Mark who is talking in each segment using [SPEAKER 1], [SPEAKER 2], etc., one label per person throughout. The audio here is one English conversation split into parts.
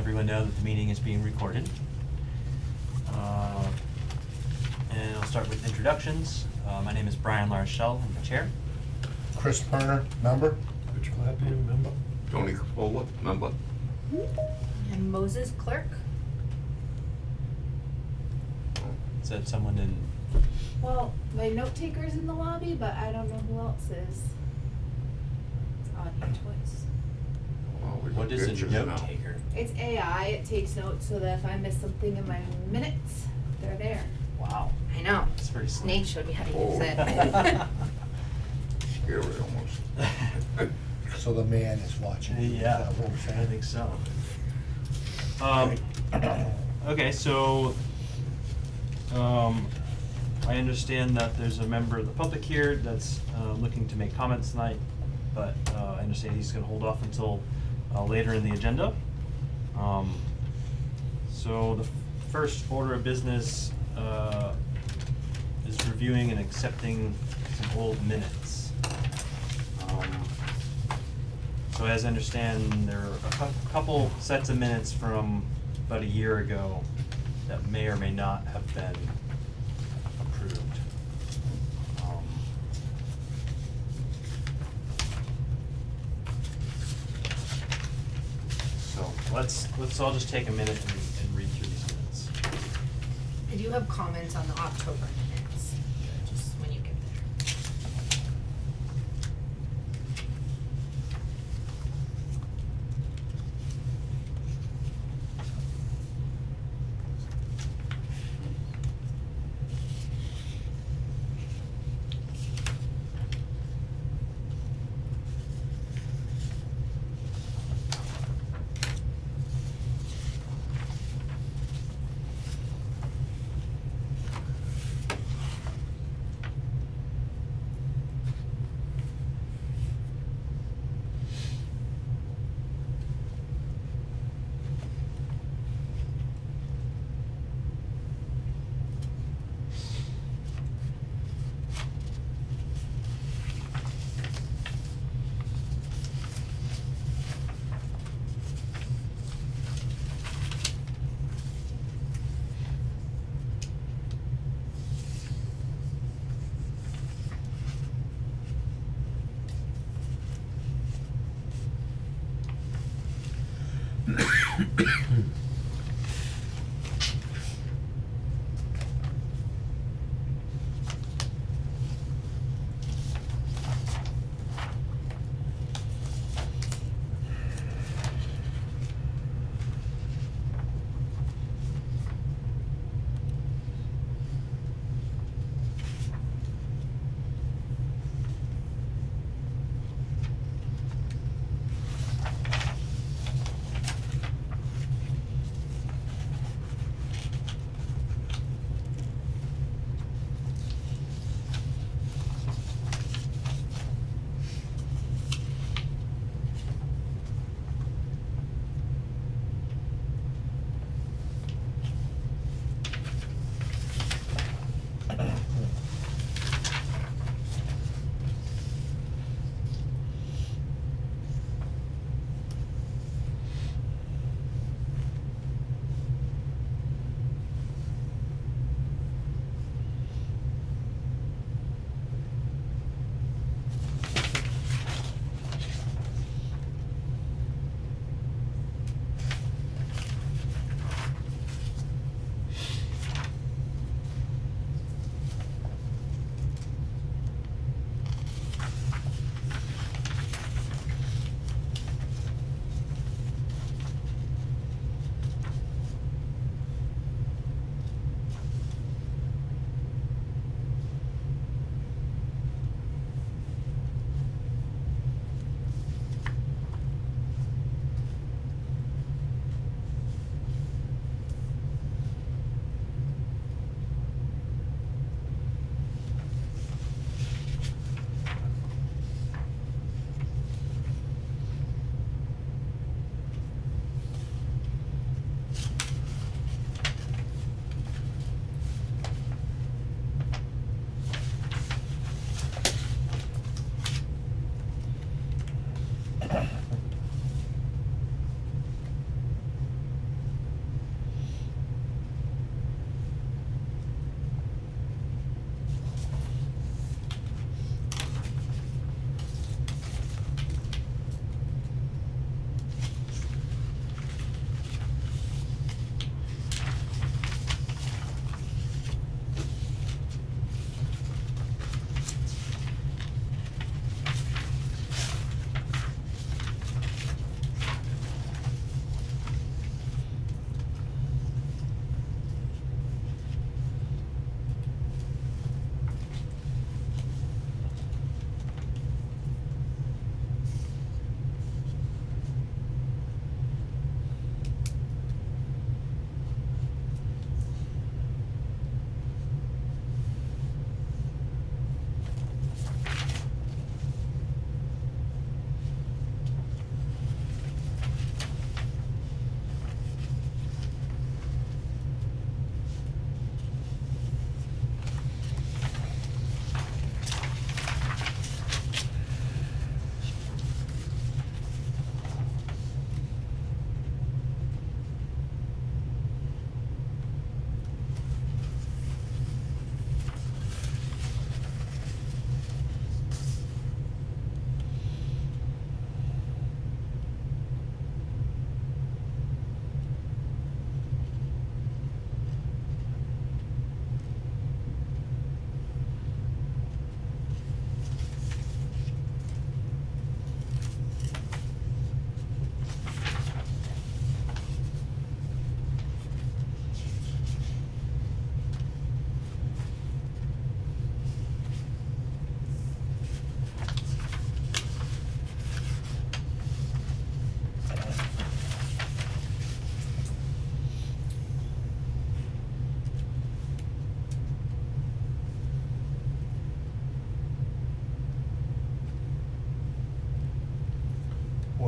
[SPEAKER 1] everyone know that the meeting is being recorded. And I'll start with introductions. My name is Brian Larshell, I'm the chair.
[SPEAKER 2] Chris Perner, member.
[SPEAKER 3] Rich Clapham, member.
[SPEAKER 4] Tony Capola, member.
[SPEAKER 5] And Moses Clerk.
[SPEAKER 1] Is that someone in,
[SPEAKER 5] Well, my note taker's in the lobby, but I don't know who else is. It's on here twice.
[SPEAKER 4] Well, we
[SPEAKER 1] what
[SPEAKER 4] got
[SPEAKER 1] is a
[SPEAKER 4] pictures
[SPEAKER 1] note
[SPEAKER 4] now.
[SPEAKER 1] taker?
[SPEAKER 5] It's AI, it takes notes so that if I miss something in my minutes, they're there.
[SPEAKER 1] Wow,
[SPEAKER 5] I know.
[SPEAKER 1] that's pretty slick.
[SPEAKER 5] Nate showed me how to
[SPEAKER 4] Oh.
[SPEAKER 5] use it.
[SPEAKER 4] Scary almost.
[SPEAKER 2] So the man is watching. Is
[SPEAKER 1] Yeah,
[SPEAKER 2] that what we're saying?
[SPEAKER 1] I think so. Okay, so, I understand that there's a member of the public here that's, looking to make comments tonight, but, I understand he's gonna hold off until, later in the agenda. So the first order of business, is reviewing and accepting some old minutes. So as I understand, there are a couple sets of minutes from about a year ago that may or may not have been approved. So let's all just take a minute and read through these minutes.
[SPEAKER 5] I do have comments on the October minutes, just when you get there.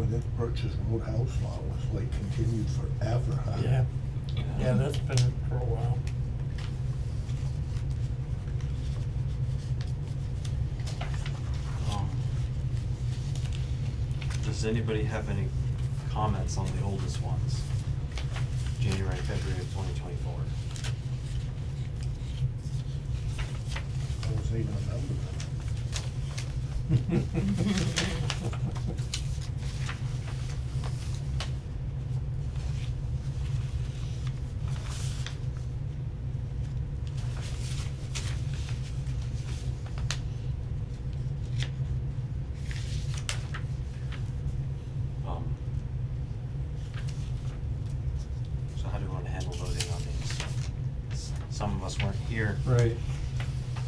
[SPEAKER 2] Boy, this Birch's Roadhouse lot was like continued forever, huh?
[SPEAKER 3] Yeah, yeah, that's been for a while.
[SPEAKER 1] Does anybody have any comments on the oldest ones? January, February of 2024.
[SPEAKER 2] I wasn't even a member
[SPEAKER 1] So how do we want to handle voting on these? Some of us weren't here
[SPEAKER 3] Right,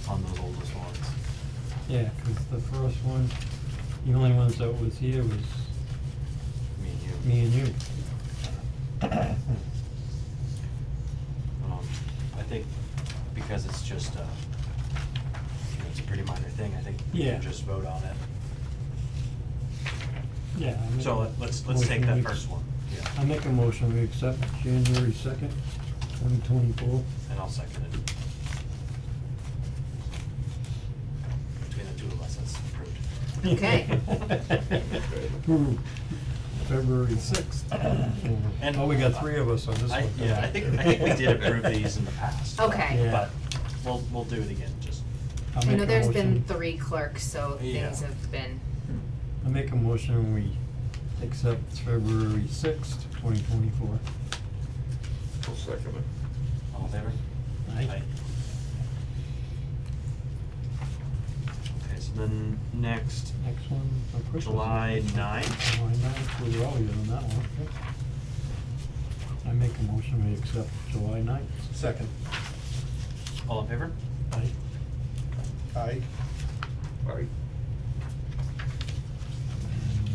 [SPEAKER 1] on those oldest ones.
[SPEAKER 3] yeah, 'cause the first one, the only ones that was here was
[SPEAKER 1] Me and you.
[SPEAKER 3] me and you.
[SPEAKER 1] I think because it's just it's a pretty minor thing, I think we
[SPEAKER 3] Yeah.
[SPEAKER 1] can just vote on it.
[SPEAKER 3] Yeah. I make
[SPEAKER 1] So
[SPEAKER 3] a
[SPEAKER 1] let's take
[SPEAKER 3] motion
[SPEAKER 1] that
[SPEAKER 3] we-
[SPEAKER 1] first one, yeah,
[SPEAKER 3] I make a motion, we accept January 2nd, 2024.
[SPEAKER 1] and I'll second it. Between the two of us, that's approved.
[SPEAKER 6] Okay.
[SPEAKER 3] Ooh, February 6th.
[SPEAKER 1] And-
[SPEAKER 3] Oh, we got three of us on this one.
[SPEAKER 1] Yeah, I think we did approve these in the past.
[SPEAKER 6] Okay.
[SPEAKER 3] Yeah.
[SPEAKER 1] But we'll do it again, just,
[SPEAKER 3] I'll
[SPEAKER 6] I
[SPEAKER 3] make
[SPEAKER 6] know
[SPEAKER 3] a
[SPEAKER 6] there's been
[SPEAKER 3] motion-
[SPEAKER 6] 3 clerks, so
[SPEAKER 1] Yeah.
[SPEAKER 6] things have been,
[SPEAKER 3] I make a motion, we accept February 6th, 2024.
[SPEAKER 4] I'll second it.
[SPEAKER 1] all in favor?
[SPEAKER 3] Aye.
[SPEAKER 1] Okay, so then next,
[SPEAKER 3] Next one, how quick was it?
[SPEAKER 1] July 9th?
[SPEAKER 3] July 9th, we were all here on that one, yep. I make a motion, we accept July 9th.
[SPEAKER 2] Second.
[SPEAKER 1] All in favor?
[SPEAKER 3] Aye.
[SPEAKER 2] Aye.
[SPEAKER 4] Aye.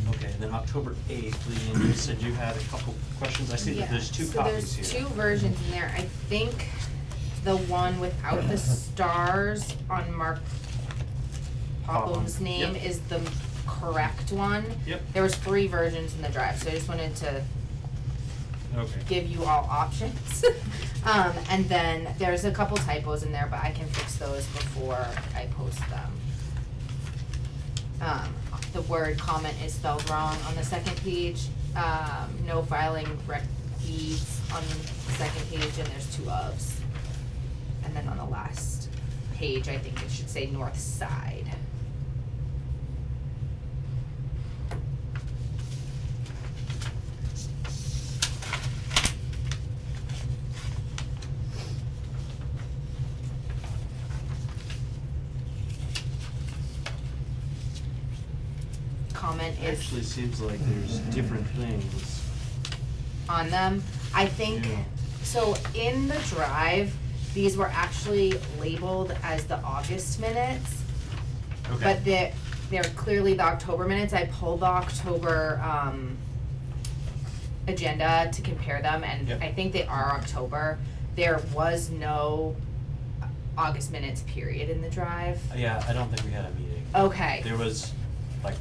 [SPEAKER 1] Okay, and then October 8th, Leanne, you said you had a couple questions. I see that there's two copies here.
[SPEAKER 6] So there's 2 versions in there. I think the one without the stars on Mark Popham's
[SPEAKER 1] Popham,
[SPEAKER 6] name
[SPEAKER 1] yep.
[SPEAKER 6] is the correct one.
[SPEAKER 1] Yep.
[SPEAKER 6] There was 3 versions in the drive, so I just wanted to
[SPEAKER 1] Okay.
[SPEAKER 6] give you all options. And then there's a couple typos in there, but I can fix those before I post them. The word comment is spelled wrong on the second page. No filing rec fees on the second page, and there's 2 ofs. And then on the last page, I think it should say north side. Comment is
[SPEAKER 1] Actually seems like there's different things.
[SPEAKER 6] on them. I think,
[SPEAKER 1] Yeah.
[SPEAKER 6] so in the drive, these were actually labeled as the August minutes,
[SPEAKER 1] Okay.
[SPEAKER 6] but they're clearly the October minutes. I pulled the October, agenda to compare them, and
[SPEAKER 1] Yep.
[SPEAKER 6] I think they are October. There was no August minutes period in the drive.
[SPEAKER 1] Yeah, I don't think we had a meeting.
[SPEAKER 6] Okay.
[SPEAKER 1] There was like,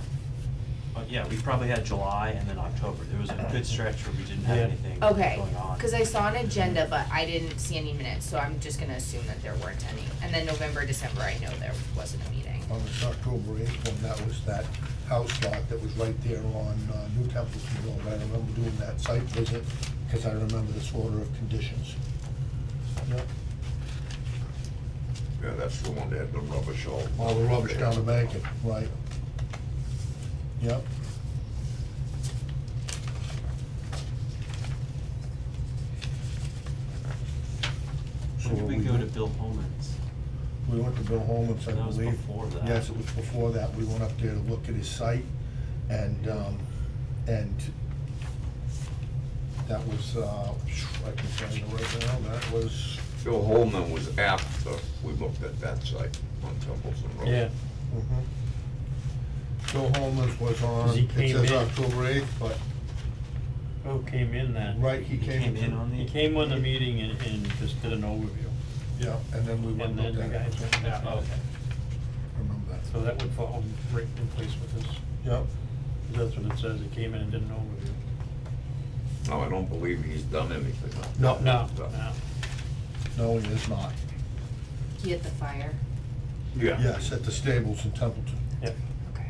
[SPEAKER 1] yeah, we probably had July and then October. There was a good stretch where we didn't have
[SPEAKER 3] Yeah.
[SPEAKER 1] anything
[SPEAKER 6] Okay,
[SPEAKER 1] going on.
[SPEAKER 6] cause I saw an agenda, but I didn't see any minutes, so I'm just gonna assume that there weren't any. And then November, December, I know there wasn't a meeting.
[SPEAKER 2] On this October 8th one, that was that house lot that was right there on New Templeton Road. I remember doing that site visit, because I remember this order of conditions. Yep.
[SPEAKER 4] Yeah, that's the one that had the rubbish all.
[SPEAKER 2] All the rubbish down the bank, right. Yep. So
[SPEAKER 1] When did we
[SPEAKER 2] we
[SPEAKER 1] go to
[SPEAKER 2] went-
[SPEAKER 1] Bill Holman's?
[SPEAKER 2] We went to Bill Holman's, I
[SPEAKER 1] That was
[SPEAKER 2] believe.
[SPEAKER 1] before that.
[SPEAKER 2] Yes, it was before that. We went up there to look at his site, and that was, I can tell you right now, that was,
[SPEAKER 4] Bill Holman was after we looked at that site on Templeton Road.
[SPEAKER 3] Yeah,
[SPEAKER 2] Bill Holman's was on,
[SPEAKER 3] 'Cause he
[SPEAKER 2] it
[SPEAKER 3] came
[SPEAKER 2] says
[SPEAKER 3] in.
[SPEAKER 2] October 8th, but,
[SPEAKER 3] Bill came in then.
[SPEAKER 2] right, he
[SPEAKER 1] He
[SPEAKER 2] came.
[SPEAKER 1] came in on the.
[SPEAKER 3] He came on the meeting and just did an overview,
[SPEAKER 2] Yeah, and then we went
[SPEAKER 3] and
[SPEAKER 2] and
[SPEAKER 3] then
[SPEAKER 2] looked
[SPEAKER 3] the
[SPEAKER 2] at it.
[SPEAKER 3] guys went back.
[SPEAKER 1] Okay.
[SPEAKER 2] Remember that.
[SPEAKER 3] So that would fall right in place with this.
[SPEAKER 2] Yep.
[SPEAKER 3] 'Cause that's what it says, he came in and did an overview.
[SPEAKER 4] No, I don't believe he's done anything.
[SPEAKER 2] No.
[SPEAKER 3] No,
[SPEAKER 4] So-
[SPEAKER 3] no.
[SPEAKER 2] No, he is not.
[SPEAKER 6] He hit the fire.
[SPEAKER 4] Yeah.
[SPEAKER 2] Yes, at the stables in Templeton.
[SPEAKER 3] Yep.
[SPEAKER 6] Okay.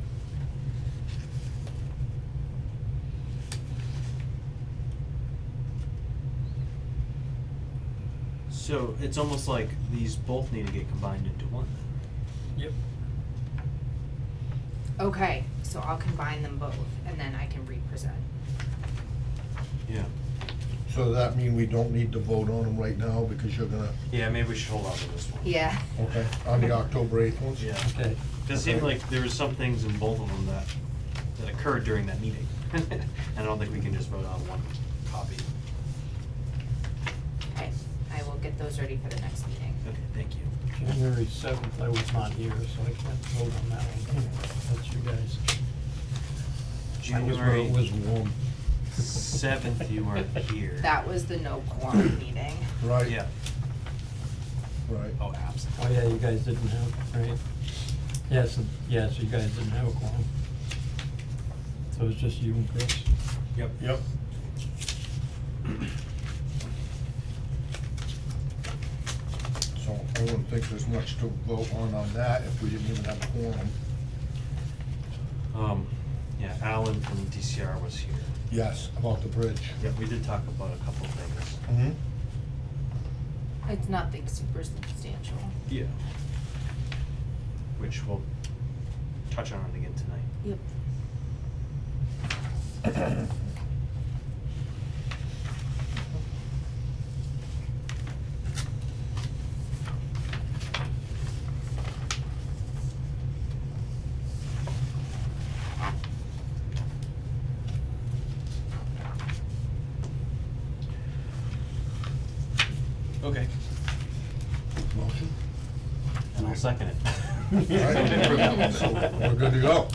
[SPEAKER 1] So it's almost like these both need to get combined into one then.
[SPEAKER 3] Yep.
[SPEAKER 6] Okay, so I'll combine them both and then I can re-present.
[SPEAKER 1] Yeah.
[SPEAKER 2] So does that mean we don't need to vote on them right now because you're gonna,
[SPEAKER 1] Yeah, maybe we should hold on to this one.
[SPEAKER 6] Yeah.
[SPEAKER 2] okay, on the October 8th ones?
[SPEAKER 1] Yeah.
[SPEAKER 3] Okay.
[SPEAKER 1] Cause it seemed like there was some things in both of them that occurred during that meeting. And I don't think we can just vote on one copy.
[SPEAKER 6] Okay, I will get those ready for the next meeting.
[SPEAKER 1] Okay, thank you.
[SPEAKER 3] January 7th, I was not here, so I can't vote on that one. That's you guys. That was where it was warm.
[SPEAKER 1] 7th you weren't here.
[SPEAKER 6] That was the no quorum meeting.
[SPEAKER 2] Right.
[SPEAKER 1] Yeah.
[SPEAKER 2] Right.
[SPEAKER 1] Oh, absolutely.
[SPEAKER 3] Oh, yeah, you guys didn't have, right? Yeah, so you guys didn't have a quorum. So it was just you and Chris?
[SPEAKER 1] Yep.
[SPEAKER 2] Yep. So I wouldn't think there's much to vote on that if we didn't even have a quorum.
[SPEAKER 1] Yeah, Alan from DCR was here.
[SPEAKER 2] Yes, about the bridge.
[SPEAKER 1] Yep, we did talk about a couple of things.
[SPEAKER 2] Mm-hmm.
[SPEAKER 6] It's nothing super substantial.
[SPEAKER 1] Yeah. Which we'll touch on again tonight.
[SPEAKER 6] Yep.
[SPEAKER 1] Okay.
[SPEAKER 2] Motion?
[SPEAKER 1] And I'll second it.
[SPEAKER 2] Alright, so we're good to go.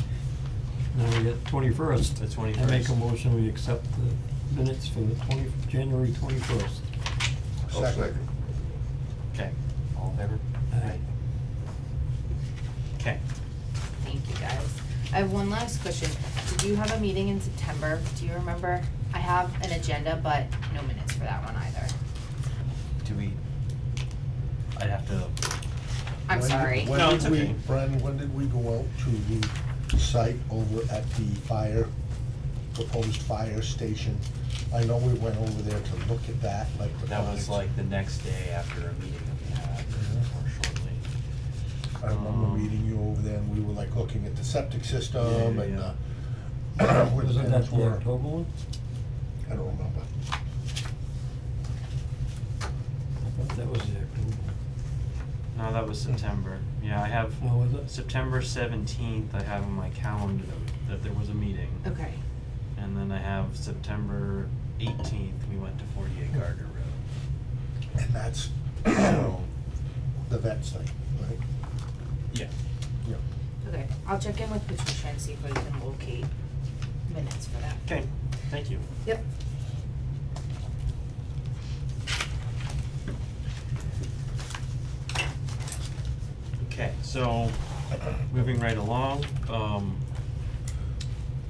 [SPEAKER 3] Now we get 21st.
[SPEAKER 1] The
[SPEAKER 3] I make a
[SPEAKER 1] 21st.
[SPEAKER 3] motion, we accept the minutes for the January 21st.
[SPEAKER 4] I'll second.
[SPEAKER 1] Okay, all in favor?
[SPEAKER 3] Aye.
[SPEAKER 1] Okay.
[SPEAKER 6] Thank you, guys. I have one last question. Did you have a meeting in September? Do you remember? I have an agenda, but no minutes for that one either.
[SPEAKER 1] Do we, I'd have to,
[SPEAKER 6] I'm
[SPEAKER 2] When did-
[SPEAKER 6] sorry.
[SPEAKER 2] When
[SPEAKER 1] No,
[SPEAKER 2] did
[SPEAKER 1] it's
[SPEAKER 2] we,
[SPEAKER 1] okay.
[SPEAKER 2] Bren, when did we go out to the site over at the fire, proposed fire station? I know we went over there to look at that, like the.
[SPEAKER 1] that was
[SPEAKER 2] comments.
[SPEAKER 1] like the next day after a meeting that we had, or shortly.
[SPEAKER 2] I remember meeting you over there and we were like looking at the septic system
[SPEAKER 1] Yeah,
[SPEAKER 2] and,
[SPEAKER 1] yeah.
[SPEAKER 2] where the
[SPEAKER 3] Wasn't
[SPEAKER 2] pins
[SPEAKER 3] that the
[SPEAKER 2] were.
[SPEAKER 3] October one?
[SPEAKER 2] I don't remember.
[SPEAKER 3] I thought that was the October one.
[SPEAKER 1] No, that was September. Yeah, I have
[SPEAKER 3] Oh, was it?
[SPEAKER 1] September 17th, I have on my calendar that there was a meeting.
[SPEAKER 6] Okay.
[SPEAKER 1] And then I have September 18th, we went to 48 Gardner Road.
[SPEAKER 2] And that's
[SPEAKER 1] So,
[SPEAKER 2] the vet site, right?
[SPEAKER 1] yeah.
[SPEAKER 2] Yeah.
[SPEAKER 6] Okay, I'll check in with Patricia and see if we can locate minutes for that.
[SPEAKER 1] Okay, thank you.
[SPEAKER 6] Yep.
[SPEAKER 1] Okay, so, moving right along,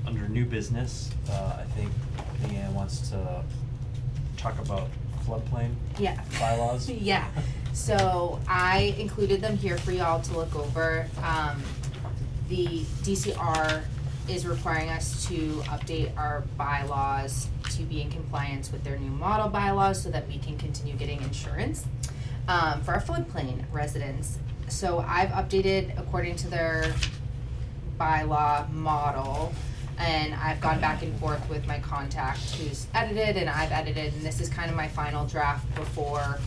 [SPEAKER 1] under new business, I think Leanne wants to talk about floodplain
[SPEAKER 6] Yeah.
[SPEAKER 1] bylaws.
[SPEAKER 6] Yeah, so I included them here for y'all to look over. The DCR is requiring us to update our bylaws to be in compliance with their new model bylaws so that we can continue getting insurance for our floodplain residents. So I've updated according to their bylaw model, and I've gone back and forth with my contact who's edited, and I've edited, and this is kind of my final draft before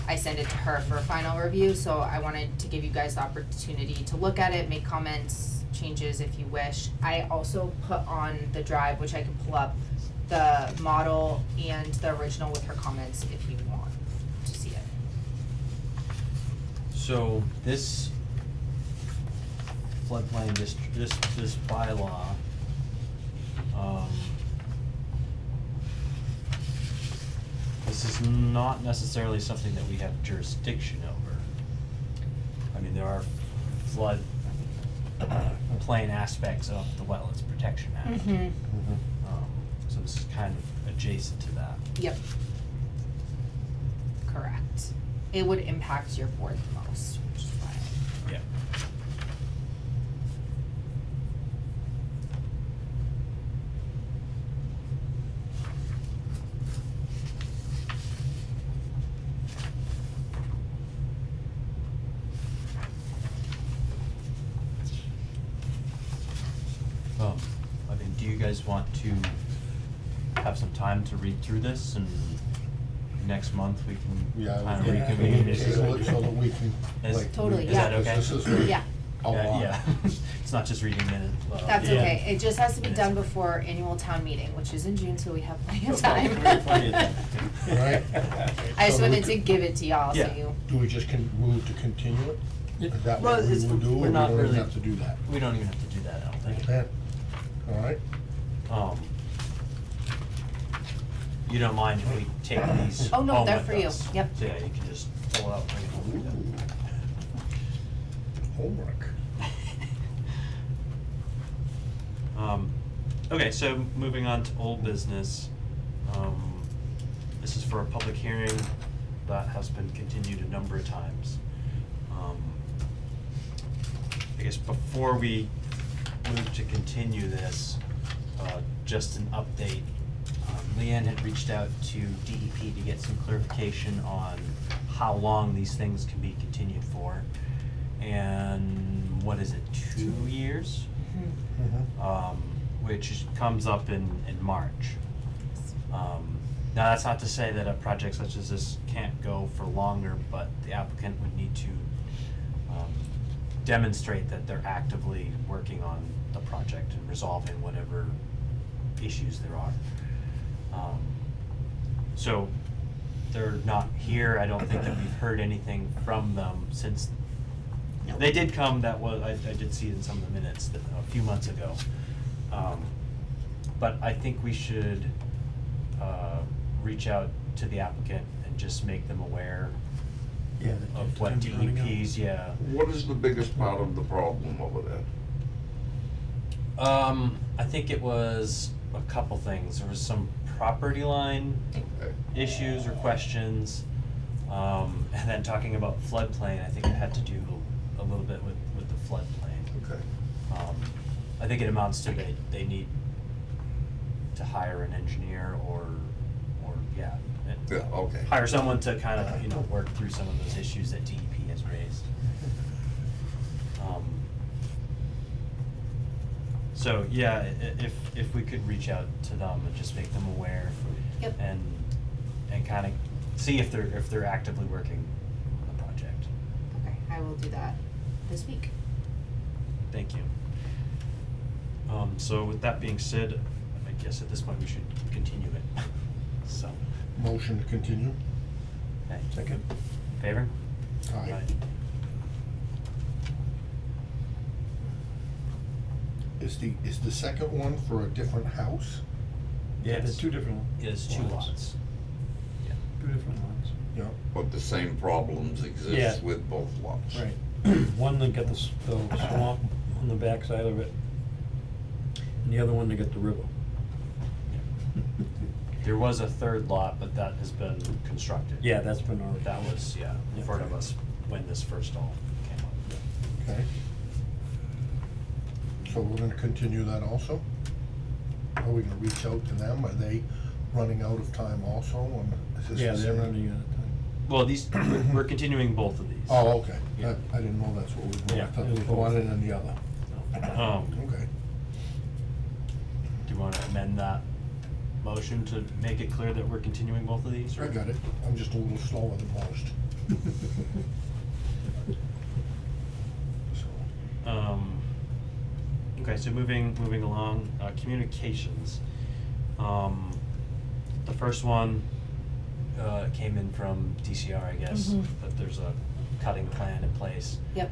[SPEAKER 6] I send it to her for a final review. So I wanted to give you guys the opportunity to look at it, make comments, changes if you wish. I also put on the drive, which I can pull up, the model and the original with her comments if you want to see it.
[SPEAKER 1] So this floodplain this bylaw, this is not necessarily something that we have jurisdiction over. I mean, there are flood floodplain aspects of the Wetlands Protection Act.
[SPEAKER 6] Mm-hmm,
[SPEAKER 1] So this is kind of adjacent to that.
[SPEAKER 6] yep. Correct. It would impact your board the most, which is why.
[SPEAKER 1] Yeah. I mean, do you guys want to have some time to read through this, and next month we can
[SPEAKER 2] Yeah,
[SPEAKER 1] kind of
[SPEAKER 2] we
[SPEAKER 1] reconvene?
[SPEAKER 2] can table it so that we can,
[SPEAKER 1] Is-
[SPEAKER 2] like.
[SPEAKER 6] Totally,
[SPEAKER 2] read
[SPEAKER 6] yeah.
[SPEAKER 2] this.
[SPEAKER 1] okay?
[SPEAKER 2] This is like
[SPEAKER 6] Yeah.
[SPEAKER 2] a lot.
[SPEAKER 1] Yeah, it's not just reading minutes.
[SPEAKER 6] That's
[SPEAKER 3] Yeah.
[SPEAKER 6] okay, it just has to be
[SPEAKER 1] It
[SPEAKER 6] done
[SPEAKER 1] is.
[SPEAKER 6] before annual town meeting, which is in June, so we have plenty of
[SPEAKER 1] Okay,
[SPEAKER 6] time.
[SPEAKER 1] plenty of time.
[SPEAKER 2] Right.
[SPEAKER 6] I just
[SPEAKER 2] So we
[SPEAKER 6] wanted to
[SPEAKER 2] could-
[SPEAKER 6] give it to y'all, so
[SPEAKER 1] Yeah.
[SPEAKER 6] you,
[SPEAKER 2] Do we just move to continue it?
[SPEAKER 1] Yeah.
[SPEAKER 2] Is that
[SPEAKER 1] Well,
[SPEAKER 2] what we
[SPEAKER 1] it's-
[SPEAKER 2] would do,
[SPEAKER 1] we're
[SPEAKER 2] or we
[SPEAKER 1] not
[SPEAKER 2] don't even
[SPEAKER 1] really-
[SPEAKER 2] have to do that?
[SPEAKER 1] We don't even have to do that, I don't think.
[SPEAKER 2] Okay, all right.
[SPEAKER 1] You don't mind if we take these
[SPEAKER 6] Oh, no,
[SPEAKER 1] home
[SPEAKER 6] they're
[SPEAKER 1] with
[SPEAKER 6] for you.
[SPEAKER 1] us?
[SPEAKER 6] Yep.
[SPEAKER 1] So, yeah, you can just pull it out and bring it home with you.
[SPEAKER 2] Homework.
[SPEAKER 1] Okay, so moving on to old business. This is for a public hearing that has been continued a number of times. I guess before we move to continue this, just an update. Leanne had reached out to DEP to get some clarification on how long these things can be continued for. And what is it, 2 years?
[SPEAKER 2] Mhm.
[SPEAKER 1] Which comes up in March. Now, that's not to say that a project such as this can't go for longer, but the applicant would need to demonstrate that they're actively working on the project and resolving whatever issues there are. So, they're not here, I don't think that we've heard anything from them since.
[SPEAKER 6] Nope.
[SPEAKER 1] They did come, that was, I did see it in some of the minutes that, a few months ago. But I think we should, reach out to the applicant and just make them aware
[SPEAKER 3] Yeah.
[SPEAKER 1] of what DEP's, yeah.
[SPEAKER 4] What is the biggest part of the problem over there?
[SPEAKER 1] I think it was a couple things, there was some property line
[SPEAKER 4] Okay.
[SPEAKER 1] issues or questions. And then talking about floodplain, I think it had to do a little bit with the floodplain.
[SPEAKER 4] Okay.
[SPEAKER 1] I think it amounts to they need to hire an engineer or yeah.
[SPEAKER 4] Yeah, okay.
[SPEAKER 1] Hire someone to kind of, work through some of those issues that DEP has raised. So, yeah, if we could reach out to them and just make them aware.
[SPEAKER 6] Yep.
[SPEAKER 1] And kind of see if they're actively working on the project.
[SPEAKER 6] okay, I will do that this week.
[SPEAKER 1] Thank you. So with that being said, I guess at this point we should continue it. So,
[SPEAKER 2] Motion to continue?
[SPEAKER 1] okay.
[SPEAKER 3] Second.
[SPEAKER 1] Favor?
[SPEAKER 2] Aye. Is the second one for a different house?
[SPEAKER 3] Yeah,
[SPEAKER 1] Yes.
[SPEAKER 3] there's two different
[SPEAKER 1] It is 2
[SPEAKER 3] lots.
[SPEAKER 1] lots. Yeah.
[SPEAKER 3] Two different ones.
[SPEAKER 2] Yeah.
[SPEAKER 4] But the same problems
[SPEAKER 3] Yeah.
[SPEAKER 4] exist with both lots.
[SPEAKER 3] Right. One that got the swamp on the backside of it, and the other one to get the river.
[SPEAKER 1] There was a third lot, but that has been constructed.
[SPEAKER 3] Yeah, that's been already.
[SPEAKER 1] That was, yeah, in
[SPEAKER 3] Yeah.
[SPEAKER 1] front of us when this first all came up.
[SPEAKER 2] Okay. So we're gonna continue that also? Are we gonna reach out to them? Are they running out of time also? And is this
[SPEAKER 3] Yeah,
[SPEAKER 2] the
[SPEAKER 3] they're
[SPEAKER 2] same-
[SPEAKER 3] running out of time.
[SPEAKER 1] Well, we're continuing both of these.
[SPEAKER 2] Oh, okay.
[SPEAKER 1] Yeah.
[SPEAKER 2] I didn't know that's what we were doing.
[SPEAKER 3] Yeah,
[SPEAKER 2] I thought
[SPEAKER 3] it
[SPEAKER 2] it
[SPEAKER 3] was
[SPEAKER 2] was one
[SPEAKER 3] both.
[SPEAKER 2] and then the other.
[SPEAKER 1] Okay.
[SPEAKER 2] Okay.
[SPEAKER 1] Do you wanna amend that motion to make it clear that we're continuing both of these?
[SPEAKER 2] I
[SPEAKER 1] or-
[SPEAKER 2] got it. I'm just a little slower than most. So,
[SPEAKER 1] Okay, so moving along, communications. The first one, came in from DCR, I guess,
[SPEAKER 6] Mhm.
[SPEAKER 1] that there's a cutting plan in place.
[SPEAKER 6] Yep.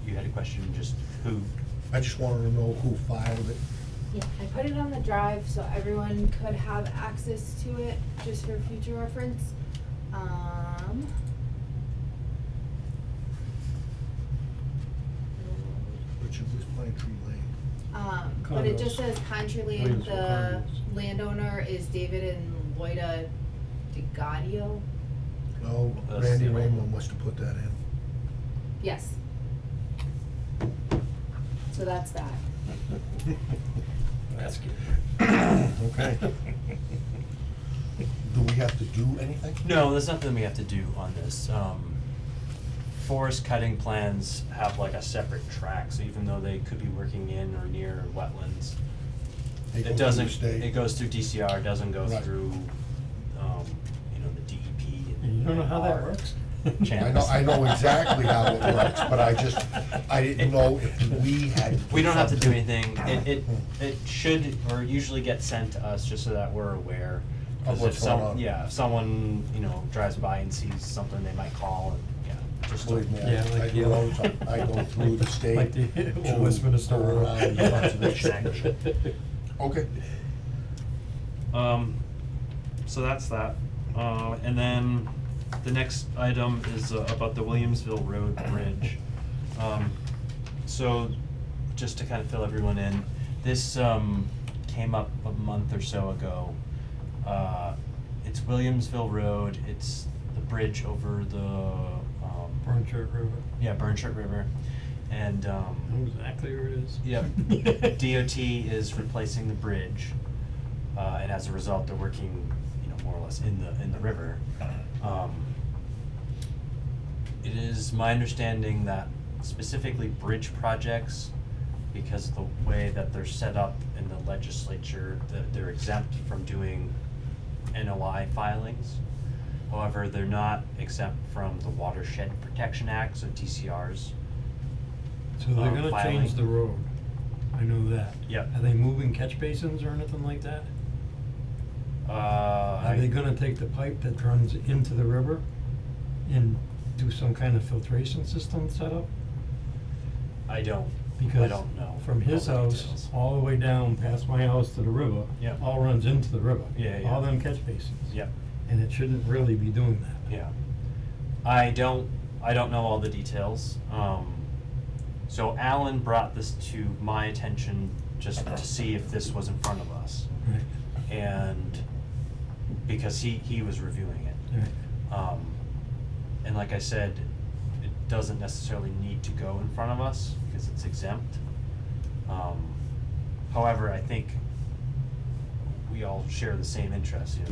[SPEAKER 1] You had a question, just who,
[SPEAKER 2] I just wanted to know who filed it.
[SPEAKER 5] Yeah, I put it on the drive so everyone could have access to it, just for future reference.
[SPEAKER 2] which was Pine Tree Lane.
[SPEAKER 5] But it just
[SPEAKER 3] Condos.
[SPEAKER 5] says Pine Tree Lane,
[SPEAKER 3] Williamsville
[SPEAKER 5] the
[SPEAKER 3] condos.
[SPEAKER 5] landowner is David and Loida DiGadio.
[SPEAKER 2] No,
[SPEAKER 1] That's
[SPEAKER 2] Randy
[SPEAKER 1] the-
[SPEAKER 2] Raymond must have put that in.
[SPEAKER 5] Yes. So that's that.
[SPEAKER 3] That's good.
[SPEAKER 2] Okay. Do we have to do anything?
[SPEAKER 1] No, there's nothing we have to do on this. Forest cutting plans have like a separate track, so even though they could be working in or near wetlands,
[SPEAKER 2] They go
[SPEAKER 1] it
[SPEAKER 2] through
[SPEAKER 1] doesn't,
[SPEAKER 2] the state.
[SPEAKER 1] it goes through DCR, it doesn't go
[SPEAKER 2] Right.
[SPEAKER 1] through, you know, the DEP.
[SPEAKER 3] And you don't know how that
[SPEAKER 1] our
[SPEAKER 3] works?
[SPEAKER 1] channels.
[SPEAKER 2] I know exactly how it works, but I didn't know if we had to do
[SPEAKER 1] We don't have to do
[SPEAKER 2] something.
[SPEAKER 1] anything. It should, or usually gets sent to us just so that we're aware.
[SPEAKER 2] Of
[SPEAKER 1] 'Cause
[SPEAKER 2] what's
[SPEAKER 1] if some,
[SPEAKER 2] going on.
[SPEAKER 1] yeah, if someone, you know, drives by and sees something, they might call and, yeah, just to.
[SPEAKER 2] Believe me,
[SPEAKER 3] Yeah,
[SPEAKER 2] I
[SPEAKER 3] like
[SPEAKER 2] do
[SPEAKER 3] you.
[SPEAKER 2] it all the time. I go through the state
[SPEAKER 3] Like the
[SPEAKER 2] to
[SPEAKER 3] old Westminster
[SPEAKER 2] go
[SPEAKER 3] Road.
[SPEAKER 2] around the conservation commission. Okay.
[SPEAKER 1] So that's that. And then the next item is about the Williamsville Road Bridge. So just to kind of fill everyone in, this came up a month or so ago. It's Williamsville Road, it's the bridge over the,
[SPEAKER 3] Burnchard River.
[SPEAKER 1] yeah, Burnchard River. And,
[SPEAKER 3] I know exactly where it is.
[SPEAKER 1] Yep. DOT is replacing the bridge, and as a result, they're working, you know, more or less in the river. It is my understanding that specifically bridge projects, because of the way that they're set up in the legislature, that they're exempt from doing NOI filings. However, they're not exempt from the Watershed Protection Act, so DCRs.
[SPEAKER 3] So they're gonna
[SPEAKER 1] filing.
[SPEAKER 3] change the road. I know that.
[SPEAKER 1] Yep.
[SPEAKER 3] Are they moving catch basins or anything like that? Are they gonna take the pipe that runs into the river and do some kind of filtration system setup?
[SPEAKER 1] I don't
[SPEAKER 3] Because
[SPEAKER 1] know.
[SPEAKER 3] from his
[SPEAKER 1] all the
[SPEAKER 3] house,
[SPEAKER 1] details.
[SPEAKER 3] all the way down past my house to the river,
[SPEAKER 1] Yeah.
[SPEAKER 3] all runs into the river.
[SPEAKER 1] Yeah, yeah.
[SPEAKER 3] All them catch basins.
[SPEAKER 1] Yep,
[SPEAKER 3] And it shouldn't really be doing that.
[SPEAKER 1] yeah. I don't know all the details. So Alan brought this to my attention just to see if this was in front of us.
[SPEAKER 3] Right,
[SPEAKER 1] And because he was reviewing it.
[SPEAKER 3] right.
[SPEAKER 1] And like I said, it doesn't necessarily need to go in front of us because it's exempt. However, I think we all share the same interest, you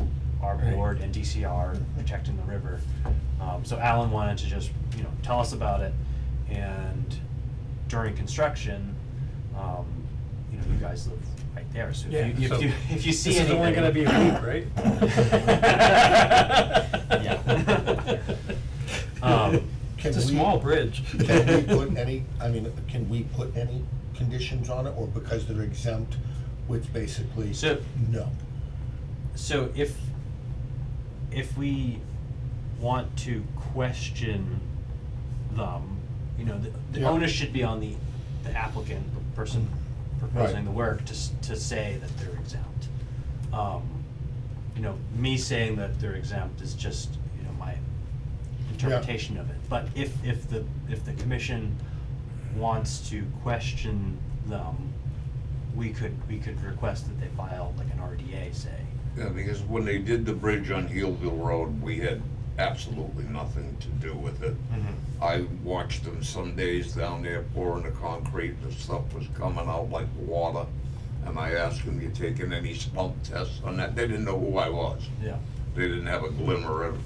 [SPEAKER 1] know. Our
[SPEAKER 3] Right.
[SPEAKER 1] board and DCR protecting the river. So Alan wanted to just, you know, tell us about it, and during construction, you know, you guys live right there, so
[SPEAKER 3] Yeah,
[SPEAKER 1] if you,
[SPEAKER 3] so
[SPEAKER 1] if you see
[SPEAKER 3] This is
[SPEAKER 1] anything.
[SPEAKER 3] only gonna be a week, right?
[SPEAKER 1] Yeah.
[SPEAKER 2] Can
[SPEAKER 3] It's a
[SPEAKER 2] we-
[SPEAKER 3] small bridge.
[SPEAKER 2] Can we put any, I mean, can we put any conditions on it, or because they're exempt, which basically,
[SPEAKER 1] So-
[SPEAKER 2] no?
[SPEAKER 1] So if we want to question them, you know, the
[SPEAKER 2] Yeah.
[SPEAKER 1] onus should be on the applicant, the person proposing
[SPEAKER 2] Right.
[SPEAKER 1] the work, to say that they're exempt. You know, me saying that they're exempt is just, you know, my interpretation of it. But if the commission wants to question them, we could request that they file like an RDA, say.
[SPEAKER 4] Yeah, because when they did the bridge on Healdville Road, we had absolutely nothing to do with it. I watched them some days down there pouring the concrete, the stuff was coming out like water. And I asked them, you taking any slump tests on that? They didn't know who I was.
[SPEAKER 1] Yeah.
[SPEAKER 4] They didn't have a glimmer of,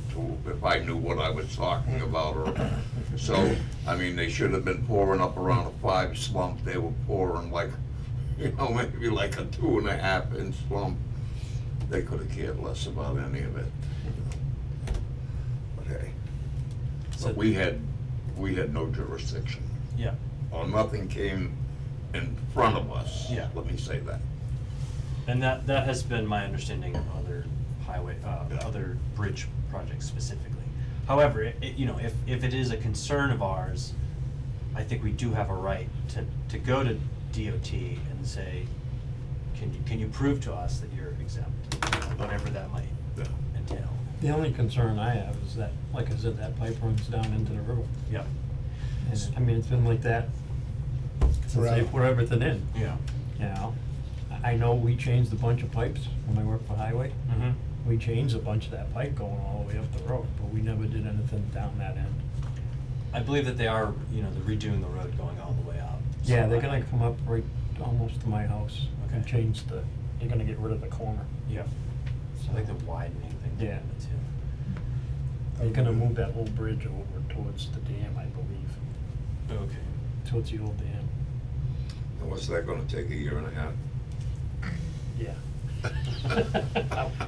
[SPEAKER 4] if I knew what I was talking about, or, so, I mean, they should have been pouring up around a 5 slump, they were pouring like, you know, maybe like a 2.5 inch slump. They could have cared less about any of it. But hey,
[SPEAKER 1] So-
[SPEAKER 4] but we had no jurisdiction,
[SPEAKER 1] Yeah.
[SPEAKER 4] or nothing came in front of us.
[SPEAKER 1] Yeah.
[SPEAKER 4] Let me say that.
[SPEAKER 1] And that has been my understanding of other highway, other bridge projects specifically. However, you know, if it is a concern of ours, I think we do have a right to go to DOT and say, can you prove to us that you're exempt, whatever that might
[SPEAKER 4] Yeah.
[SPEAKER 1] entail.
[SPEAKER 3] The only concern I have is that, like I said, that pipe runs down into the river.
[SPEAKER 1] Yep.
[SPEAKER 3] And, I mean, it's been like that since they
[SPEAKER 2] Forever.
[SPEAKER 3] put everything in,
[SPEAKER 1] Yeah.
[SPEAKER 3] you know? I know we changed a bunch of pipes when I worked for Highway.
[SPEAKER 1] Mm-hmm.
[SPEAKER 3] We changed a bunch of that pipe going all the way up the road, but we never did anything down that end.
[SPEAKER 1] I believe that they are, you know, they're redoing the road going all the way out.
[SPEAKER 3] Yeah,
[SPEAKER 1] So
[SPEAKER 3] they're
[SPEAKER 1] I-
[SPEAKER 3] gonna come up right almost to my house and
[SPEAKER 1] Okay.
[SPEAKER 3] change they're gonna get rid of the corner.
[SPEAKER 1] Yeah. So I think the widening thing.
[SPEAKER 3] Yeah.
[SPEAKER 1] Too.
[SPEAKER 3] They're gonna move that whole bridge over towards the dam, I believe,
[SPEAKER 1] Okay.
[SPEAKER 3] towards the old dam.
[SPEAKER 4] And what's that gonna take, a year and a half?
[SPEAKER 3] Yeah.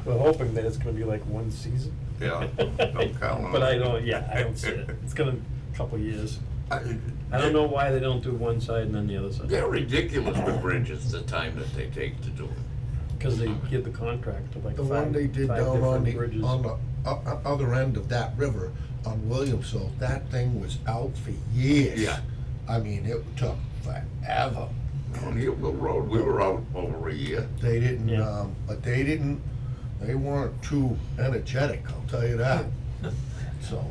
[SPEAKER 3] We're hoping that it's gonna be like one season.
[SPEAKER 4] Yeah, don't count on
[SPEAKER 3] But
[SPEAKER 4] it.
[SPEAKER 3] I don't see it. It's gonna, couple years. I
[SPEAKER 4] I
[SPEAKER 3] don't know why they don't do one side and then the other side.
[SPEAKER 4] They're ridiculous with bridges, the time that they take to do them.
[SPEAKER 3] Cause they give the contract to like
[SPEAKER 2] The
[SPEAKER 3] five
[SPEAKER 2] one they did
[SPEAKER 3] five
[SPEAKER 2] down on
[SPEAKER 3] different bridges.
[SPEAKER 2] the other end of that river on Williamsville, that thing was out for years.
[SPEAKER 4] Yeah.
[SPEAKER 2] I mean, it took forever.
[SPEAKER 4] On Hillville Road, we were out over a year.
[SPEAKER 2] They didn't,
[SPEAKER 3] Yeah.
[SPEAKER 2] but they weren't too energetic, I'll tell you that. So,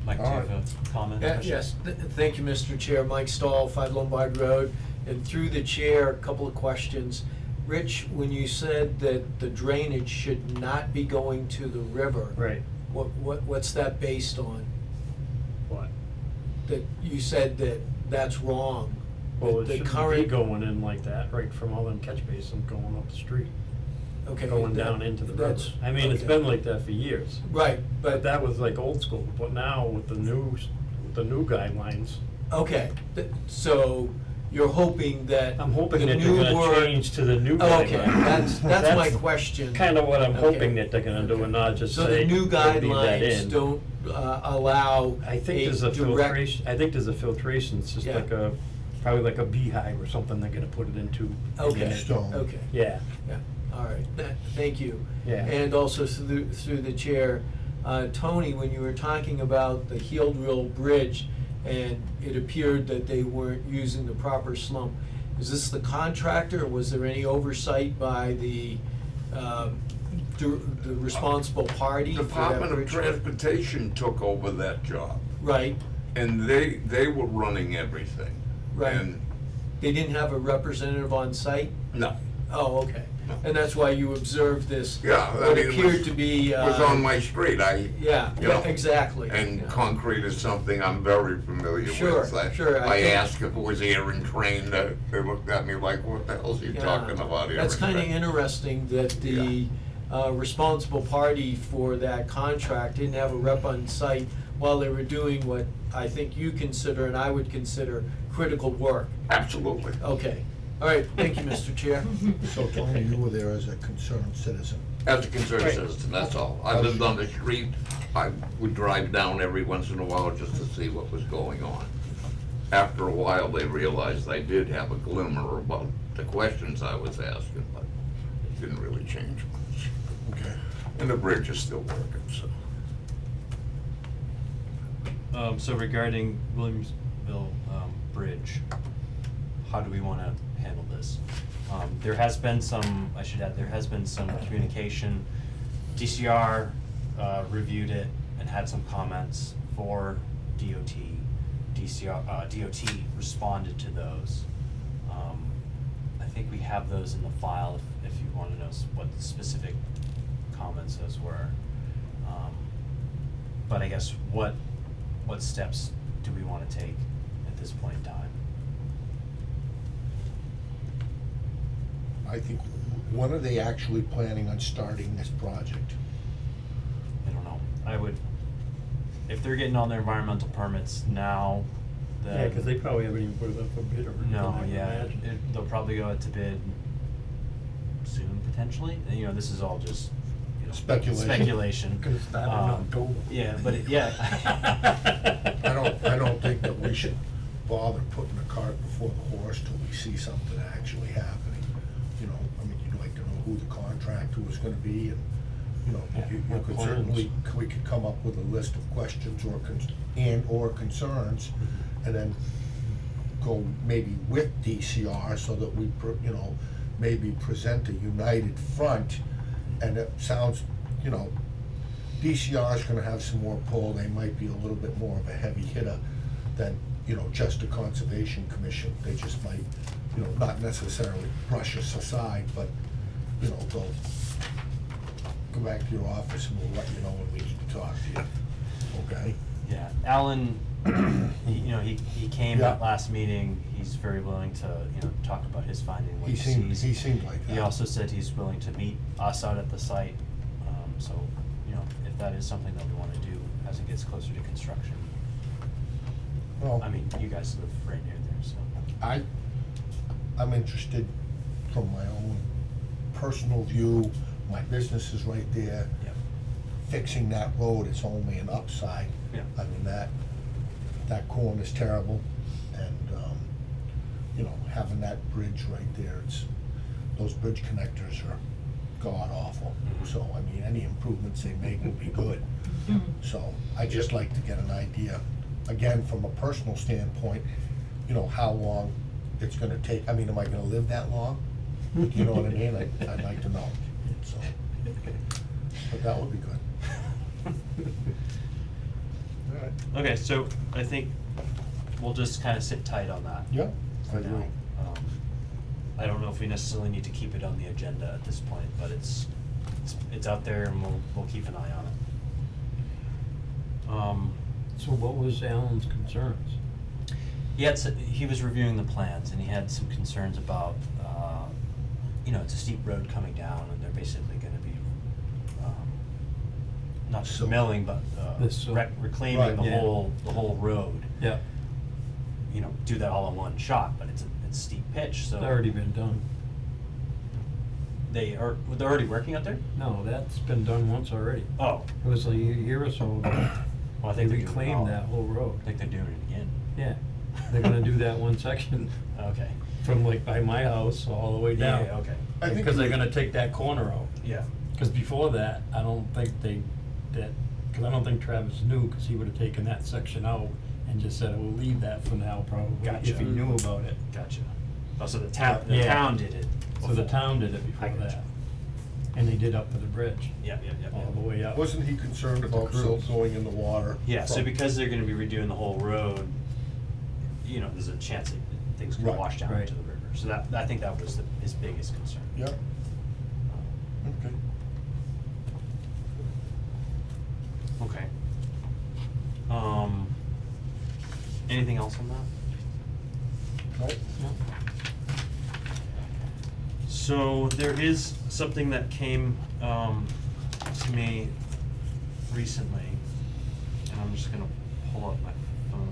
[SPEAKER 1] Mike, do you
[SPEAKER 2] All
[SPEAKER 1] have a comment?
[SPEAKER 7] Yes, thank you, Mr. Chair. Mike Stahl, 5 Lombard Road. And through the chair, a couple of questions. Rich, when you said that the drainage should not be going to the river,
[SPEAKER 3] Right,
[SPEAKER 7] what's that based on?
[SPEAKER 3] what?
[SPEAKER 7] That you said that that's wrong.
[SPEAKER 3] Well, it
[SPEAKER 7] The
[SPEAKER 3] shouldn't be
[SPEAKER 7] current-
[SPEAKER 3] going in like that, right from all them catch basins going up the street,
[SPEAKER 7] Okay.
[SPEAKER 3] going
[SPEAKER 7] that-
[SPEAKER 3] down into the river.
[SPEAKER 7] that's-
[SPEAKER 3] I mean, it's
[SPEAKER 7] okay.
[SPEAKER 3] been like that for years.
[SPEAKER 7] Right,
[SPEAKER 3] But
[SPEAKER 7] but,
[SPEAKER 3] that was like old school, but now with the new guidelines,
[SPEAKER 7] okay, so you're hoping that
[SPEAKER 3] I'm hoping
[SPEAKER 7] the
[SPEAKER 3] that
[SPEAKER 7] new
[SPEAKER 3] they're gonna
[SPEAKER 7] word-
[SPEAKER 3] change to the new guidelines.
[SPEAKER 7] Okay, that's my question.
[SPEAKER 3] Kinda what I'm
[SPEAKER 7] Okay.
[SPEAKER 3] hoping that they're gonna do and not just
[SPEAKER 7] So
[SPEAKER 3] say,
[SPEAKER 7] the new
[SPEAKER 3] "Leave that
[SPEAKER 7] guidelines
[SPEAKER 3] in."
[SPEAKER 7] don't allow
[SPEAKER 3] I think there's a
[SPEAKER 7] direct-
[SPEAKER 3] filtration, I think there's a filtration, it's just
[SPEAKER 7] Yeah.
[SPEAKER 3] like probably like a beehive or something they're gonna put it into.
[SPEAKER 7] Okay,
[SPEAKER 2] Stone.
[SPEAKER 7] okay,
[SPEAKER 3] Yeah,
[SPEAKER 7] yeah, all right, thank you.
[SPEAKER 3] Yeah.
[SPEAKER 7] And also through the chair, Tony, when you were talking about the Healdville Bridge, and it appeared that they weren't using the proper slump, is this the contractor, or was there any oversight by the responsible party for that
[SPEAKER 4] Department of
[SPEAKER 7] bridge?
[SPEAKER 4] Transportation took over that job,
[SPEAKER 7] Right,
[SPEAKER 4] and they were running everything.
[SPEAKER 7] Right.
[SPEAKER 4] And,
[SPEAKER 7] they didn't have a representative on site?
[SPEAKER 4] no,
[SPEAKER 7] Oh, okay.
[SPEAKER 4] No.
[SPEAKER 7] And that's why you observed this,
[SPEAKER 4] yeah, I
[SPEAKER 7] what
[SPEAKER 4] mean, it
[SPEAKER 7] appeared to be,
[SPEAKER 4] was on my street,
[SPEAKER 7] yeah,
[SPEAKER 4] you know,
[SPEAKER 7] exactly.
[SPEAKER 4] and
[SPEAKER 7] yeah.
[SPEAKER 4] concrete is something I'm very familiar
[SPEAKER 7] Sure,
[SPEAKER 4] with.
[SPEAKER 7] sure, I
[SPEAKER 4] I
[SPEAKER 7] think-
[SPEAKER 4] asked if it was air and train, they looked at me like, what the hell's he
[SPEAKER 7] Yeah.
[SPEAKER 4] talking about here?
[SPEAKER 7] That's kinda interesting that the responsible party for that contract didn't have a rep on site while they were doing what I think you consider and I would consider critical work.
[SPEAKER 4] Absolutely.
[SPEAKER 7] Okay, all right, thank you, Mr. Chair.
[SPEAKER 2] so Tony, you were there as a concerned citizen.
[SPEAKER 4] As a concerned
[SPEAKER 3] Right.
[SPEAKER 4] citizen, that's all. I lived on the street, I would drive down every once in a while just to see what was going on. After a while, they realized I did have a glimmer about the questions I was asking, but it didn't really change much.
[SPEAKER 2] Okay.
[SPEAKER 4] And the bridge is still working, so.
[SPEAKER 1] So regarding Williamsville, Bridge, how do we wanna handle this? There has been some, I should add, there has been some communication. DCR, reviewed it and had some comments for DOT. DOT responded to those. I think we have those in the file if you wanna know what the specific comments those were. But I guess what steps do we wanna take at this point in time?
[SPEAKER 2] I think, when are they actually planning on starting this project?
[SPEAKER 1] I don't know. I would, if they're getting all their environmental permits now, then.
[SPEAKER 3] yeah, cause they probably haven't even put it up for bid or anything,
[SPEAKER 1] No,
[SPEAKER 3] I would
[SPEAKER 1] yeah,
[SPEAKER 3] imagine.
[SPEAKER 1] they'll probably go out to bid soon, potentially. And, you know, this is all just, you know.
[SPEAKER 2] Speculation.
[SPEAKER 1] Speculation.
[SPEAKER 3] Could've started in October.
[SPEAKER 1] Yeah, but yeah.
[SPEAKER 2] I don't think that we should bother putting the cart before the horse till we see something actually happening. You know, I mean, you'd like to know who the contractor was gonna be, and, you know,
[SPEAKER 3] Yeah,
[SPEAKER 2] you
[SPEAKER 3] what
[SPEAKER 2] could
[SPEAKER 3] plans.
[SPEAKER 2] certainly, we could come up with a list of questions or concerns, and then go maybe with DCR so that we, you know, maybe present a united front, and it sounds, you know, DCR is gonna have some more pull, they might be a little bit more of a heavy hitter than, you know, just a conservation commission. They just might, you know, not necessarily brush us aside, but, you know, go back to your office and we'll let you know when we need to talk to you, okay?
[SPEAKER 1] Yeah, Alan, he came
[SPEAKER 2] Yeah.
[SPEAKER 1] at last meeting, he's very willing to, talk about his finding, what
[SPEAKER 2] He
[SPEAKER 1] he
[SPEAKER 2] seemed,
[SPEAKER 1] sees.
[SPEAKER 2] he seemed like that.
[SPEAKER 1] He also said he's willing to meet us out at the site, so, if that is something that we wanna do as it gets closer to construction.
[SPEAKER 2] Well,
[SPEAKER 1] I mean, you guys live right near there, so.
[SPEAKER 2] I'm interested from my own personal view, my business is right there.
[SPEAKER 1] Yeah.
[SPEAKER 2] Fixing that road, it's only an upside.
[SPEAKER 1] Yeah.
[SPEAKER 2] I mean, that corner's terrible, and, having that bridge right there, those bridge connectors are god awful.
[SPEAKER 1] Mhm.
[SPEAKER 2] So, I mean, any improvements they make will be good. So, I just like to get an idea, again, from a personal standpoint, how long it's gonna take. I mean, am I gonna live that long? You know what I mean? I'd like to know, so, but that would be good. All right.
[SPEAKER 1] Okay, so I think we'll just kinda sit tight on that.
[SPEAKER 2] Yeah,
[SPEAKER 1] For
[SPEAKER 2] I agree.
[SPEAKER 1] now. I don't know if we necessarily need to keep it on the agenda at this point, but it's out there and we'll keep an eye on it.
[SPEAKER 3] So what was Alan's concerns?
[SPEAKER 1] He was reviewing the plans and he had some concerns about, it's a steep road coming down and they're basically gonna be, not just
[SPEAKER 2] So-
[SPEAKER 1] milling, but,
[SPEAKER 3] The silt.
[SPEAKER 1] reclaiming
[SPEAKER 2] Right,
[SPEAKER 1] the
[SPEAKER 3] yeah.
[SPEAKER 1] whole road.
[SPEAKER 3] Yeah,
[SPEAKER 1] Do that all in one shot, but it's steep pitch, so.
[SPEAKER 3] it's already been done.
[SPEAKER 1] They're already working out there?
[SPEAKER 3] No, that's been done once already.
[SPEAKER 1] Oh,
[SPEAKER 3] It was a year or so ago.
[SPEAKER 1] well, I
[SPEAKER 3] They
[SPEAKER 1] think they're doing it all.
[SPEAKER 3] reclaimed that whole road.
[SPEAKER 1] I think they're doing it again.
[SPEAKER 3] Yeah, they're gonna do that one section
[SPEAKER 1] Okay.
[SPEAKER 3] from like by my house all the way down.
[SPEAKER 1] Yeah, okay.
[SPEAKER 2] I think
[SPEAKER 3] Because they're
[SPEAKER 2] we-
[SPEAKER 3] gonna take that corner out.
[SPEAKER 1] Yeah.
[SPEAKER 3] Cause before that, I don't think cause I don't think Travis knew, cause he would've taken that section out and just said, we'll leave that for now probably,
[SPEAKER 1] Gotcha.
[SPEAKER 3] if he knew about it.
[SPEAKER 1] Gotcha. Oh, so the town
[SPEAKER 3] Yeah.
[SPEAKER 1] did it.
[SPEAKER 3] So the
[SPEAKER 1] before.
[SPEAKER 3] town did it
[SPEAKER 1] I
[SPEAKER 3] before
[SPEAKER 1] gotcha.
[SPEAKER 3] that. And they did up to the bridge,
[SPEAKER 1] Yep, yep, yep,
[SPEAKER 3] all the
[SPEAKER 1] yep.
[SPEAKER 3] way up.
[SPEAKER 2] Wasn't he concerned about
[SPEAKER 3] cruise.
[SPEAKER 2] silt going in the water?
[SPEAKER 1] Yeah, so
[SPEAKER 2] from-
[SPEAKER 1] because they're gonna be redoing the whole road, there's a chance that things could
[SPEAKER 2] Right.
[SPEAKER 1] wash down
[SPEAKER 3] Right.
[SPEAKER 1] into the river. So I think that was his biggest concern.
[SPEAKER 2] Yeah, okay.
[SPEAKER 1] Okay. Anything else on that?
[SPEAKER 2] Nope.
[SPEAKER 1] So there is something that came to me recently, and I'm just gonna pull up my phone.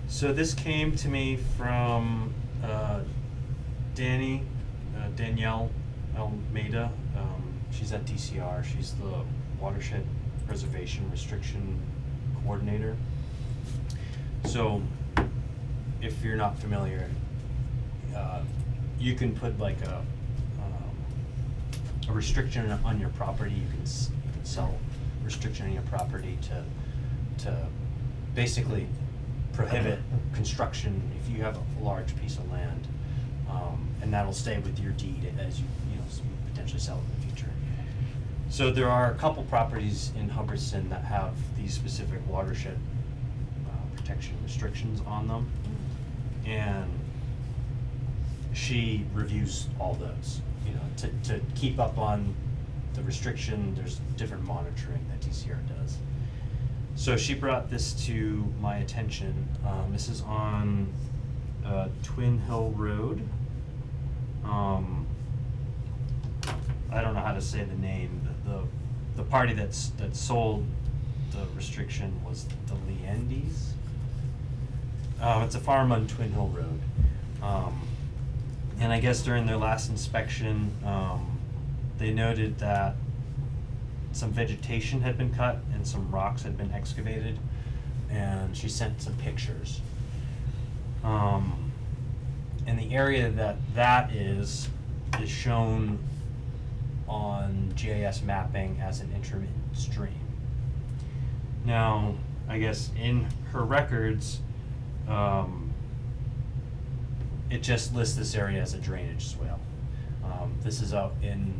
[SPEAKER 1] So this came to me from Danielle Almeida. She's at DCR. She's the Watershed Preservation Restriction Coordinator. So, if you're not familiar, you can put like a restriction on your property. You can sell restriction on your property to basically prohibit construction if you have a large piece of land, and that'll stay with your deed as you potentially sell it in the future. So there are a couple properties in Hubbardston that have these specific watershed protection restrictions on them, and she reviews all those, to keep up on the restriction. There's different monitoring that DCR does. So she brought this to my attention. This is on Twin Hill Road. I don't know how to say the name. The party that sold the restriction was the Leandys. It's a farm on Twin Hill Road. And I guess during their last inspection, they noted that some vegetation had been cut and some rocks had been excavated, and she sent some pictures. And the area that is shown on GIS mapping as an intermittent stream. Now, I guess in her records, it just lists this area as a drainage swale. This is out in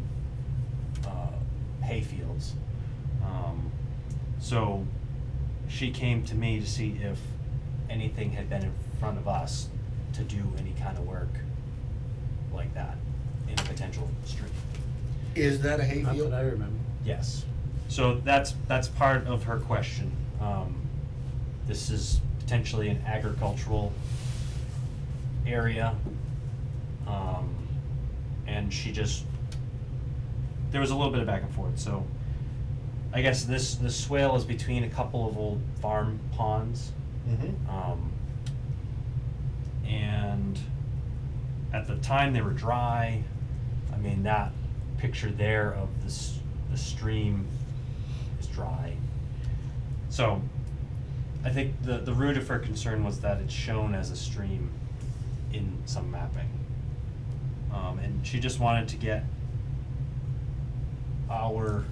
[SPEAKER 1] hay fields. So she came to me to see if anything had been in front of us to do any kind of work like that in a potential stream.
[SPEAKER 2] Is that a
[SPEAKER 3] Not
[SPEAKER 2] hayfield?
[SPEAKER 3] that I remember.
[SPEAKER 1] Yes. So that's part of her question. This is potentially an agricultural area. And she just, there was a little bit of back and forth, so I guess this swale is between a couple of old farm ponds.
[SPEAKER 2] Mm-hmm.
[SPEAKER 1] And at the time they were dry. I mean, that picture there of the stream is dry. So I think the root of her concern was that it's shown as a stream in some mapping. And she just wanted to get our,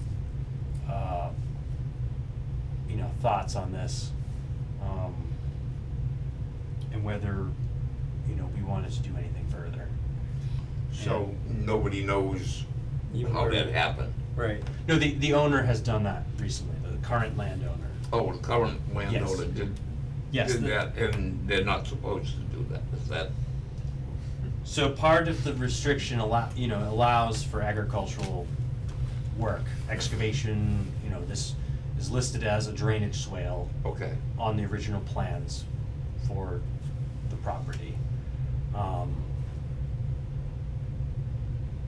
[SPEAKER 1] thoughts on this. And whether, we wanted to do anything further.
[SPEAKER 4] So nobody knows
[SPEAKER 3] Even
[SPEAKER 4] how
[SPEAKER 3] where-
[SPEAKER 4] that happened.
[SPEAKER 3] Right.
[SPEAKER 1] No, the owner has done that recently, the current landowner.
[SPEAKER 4] Oh, the current landowner did
[SPEAKER 1] Yes,
[SPEAKER 4] that, and they're not supposed to do that, is that?
[SPEAKER 1] So part of the restriction allows for agricultural work, excavation, this is listed as a drainage swale
[SPEAKER 4] Okay.
[SPEAKER 1] on the original plans for the property.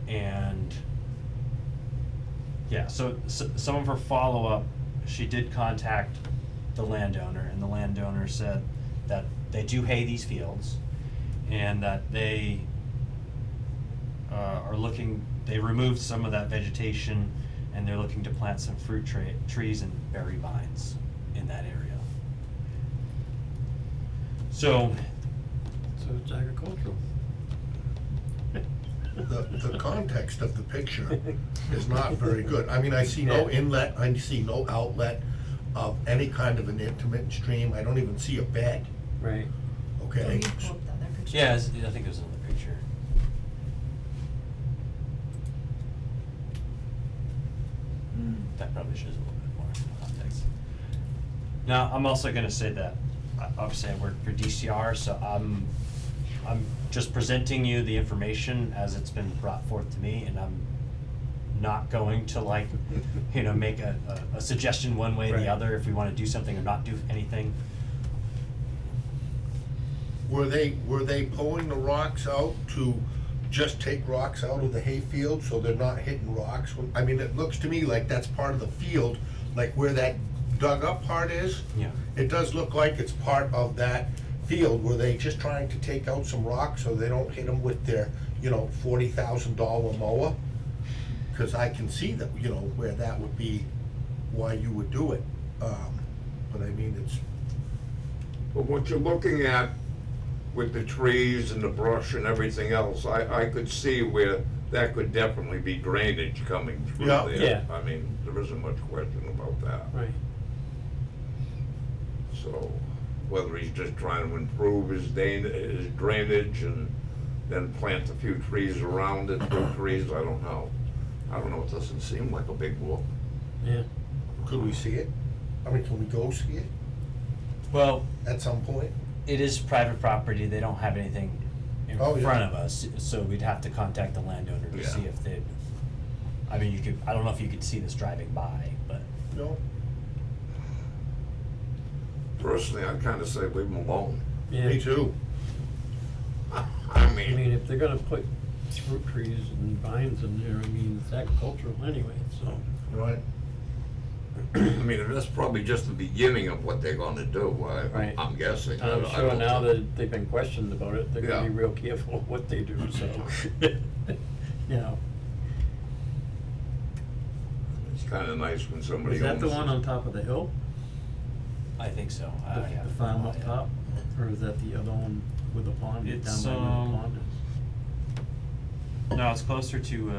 [SPEAKER 1] And yeah, so some of her follow-up, she did contact the landowner, and the landowner said that they do hay these fields, and that they they removed some of that vegetation, and they're looking to plant some fruit trees and berry vines in that area. So,
[SPEAKER 3] So it's agricultural.
[SPEAKER 2] The context of the picture is not very good. I mean, I see no inlet, I see no outlet of any kind of an intermittent stream. I don't even see a bed,
[SPEAKER 3] Right.
[SPEAKER 2] okay?
[SPEAKER 5] You pull up the other picture.
[SPEAKER 1] yeah, I think it was another picture. That probably shows a little bit more context. Now, I'm also gonna say that, obviously I work for DCR, so I'm just presenting you the information as it's been brought forth to me, and I'm not going to make a suggestion one way or
[SPEAKER 3] Right.
[SPEAKER 1] the other if we wanna do something or not do anything.
[SPEAKER 2] Were they pulling the rocks out to just take rocks out of the hayfield so they're not hitting rocks? I mean, it looks to me like that's part of the field, like where that dug up part is.
[SPEAKER 1] Yeah.
[SPEAKER 2] It does look like it's part of that field. Were they just trying to take out some rocks so they don't hit them with their, $40,000 mower? Cause I can see that, where that would be, why you would do it. But I mean, it's,
[SPEAKER 4] But what you're looking at with the trees and the brush and everything else, I could see where that could definitely be drainage coming through
[SPEAKER 2] Yeah.
[SPEAKER 4] there.
[SPEAKER 3] Yeah.
[SPEAKER 4] I mean, there isn't much question about that.
[SPEAKER 3] Right.
[SPEAKER 4] So, whether he's just trying to improve his drainage and then plant a few trees around it, fruit trees, I don't know. I don't know, it doesn't seem like a big whoop.
[SPEAKER 3] Yeah.
[SPEAKER 2] could we see it? I mean, can we go see it
[SPEAKER 1] Well,
[SPEAKER 2] at some point?
[SPEAKER 1] it is private property, they don't have anything in
[SPEAKER 2] Oh, yeah.
[SPEAKER 1] front of us, so we'd have to contact the landowner to
[SPEAKER 4] Yeah.
[SPEAKER 1] see if they'd, I mean, I don't know if you could see this driving by, but,
[SPEAKER 2] No?
[SPEAKER 4] Personally, I'd kinda say leave them alone.
[SPEAKER 3] Yeah.
[SPEAKER 2] Me too.
[SPEAKER 4] I
[SPEAKER 3] I mean,
[SPEAKER 4] mean,
[SPEAKER 3] if they're gonna put fruit trees and vines in there, I mean, it's agricultural anyway, so.
[SPEAKER 2] Right.
[SPEAKER 4] that's probably just the beginning of what they're gonna do,
[SPEAKER 3] Right.
[SPEAKER 4] I'm guessing.
[SPEAKER 3] I'm
[SPEAKER 4] I
[SPEAKER 3] sure
[SPEAKER 4] don't
[SPEAKER 3] now
[SPEAKER 4] think-
[SPEAKER 3] that they've been questioned about it, they're gonna be
[SPEAKER 4] Yeah.
[SPEAKER 3] real careful what they do, so. You know,
[SPEAKER 4] It's kinda nice when somebody
[SPEAKER 3] is that
[SPEAKER 4] owns
[SPEAKER 3] the one
[SPEAKER 4] it.
[SPEAKER 3] on top of the hill?
[SPEAKER 1] I think so. I
[SPEAKER 3] The
[SPEAKER 1] have
[SPEAKER 3] the
[SPEAKER 1] no
[SPEAKER 3] farm up
[SPEAKER 1] idea.
[SPEAKER 3] top? Or is that the other one with the pond, down
[SPEAKER 1] It's,
[SPEAKER 3] by where the pond is?
[SPEAKER 1] No, it's closer to,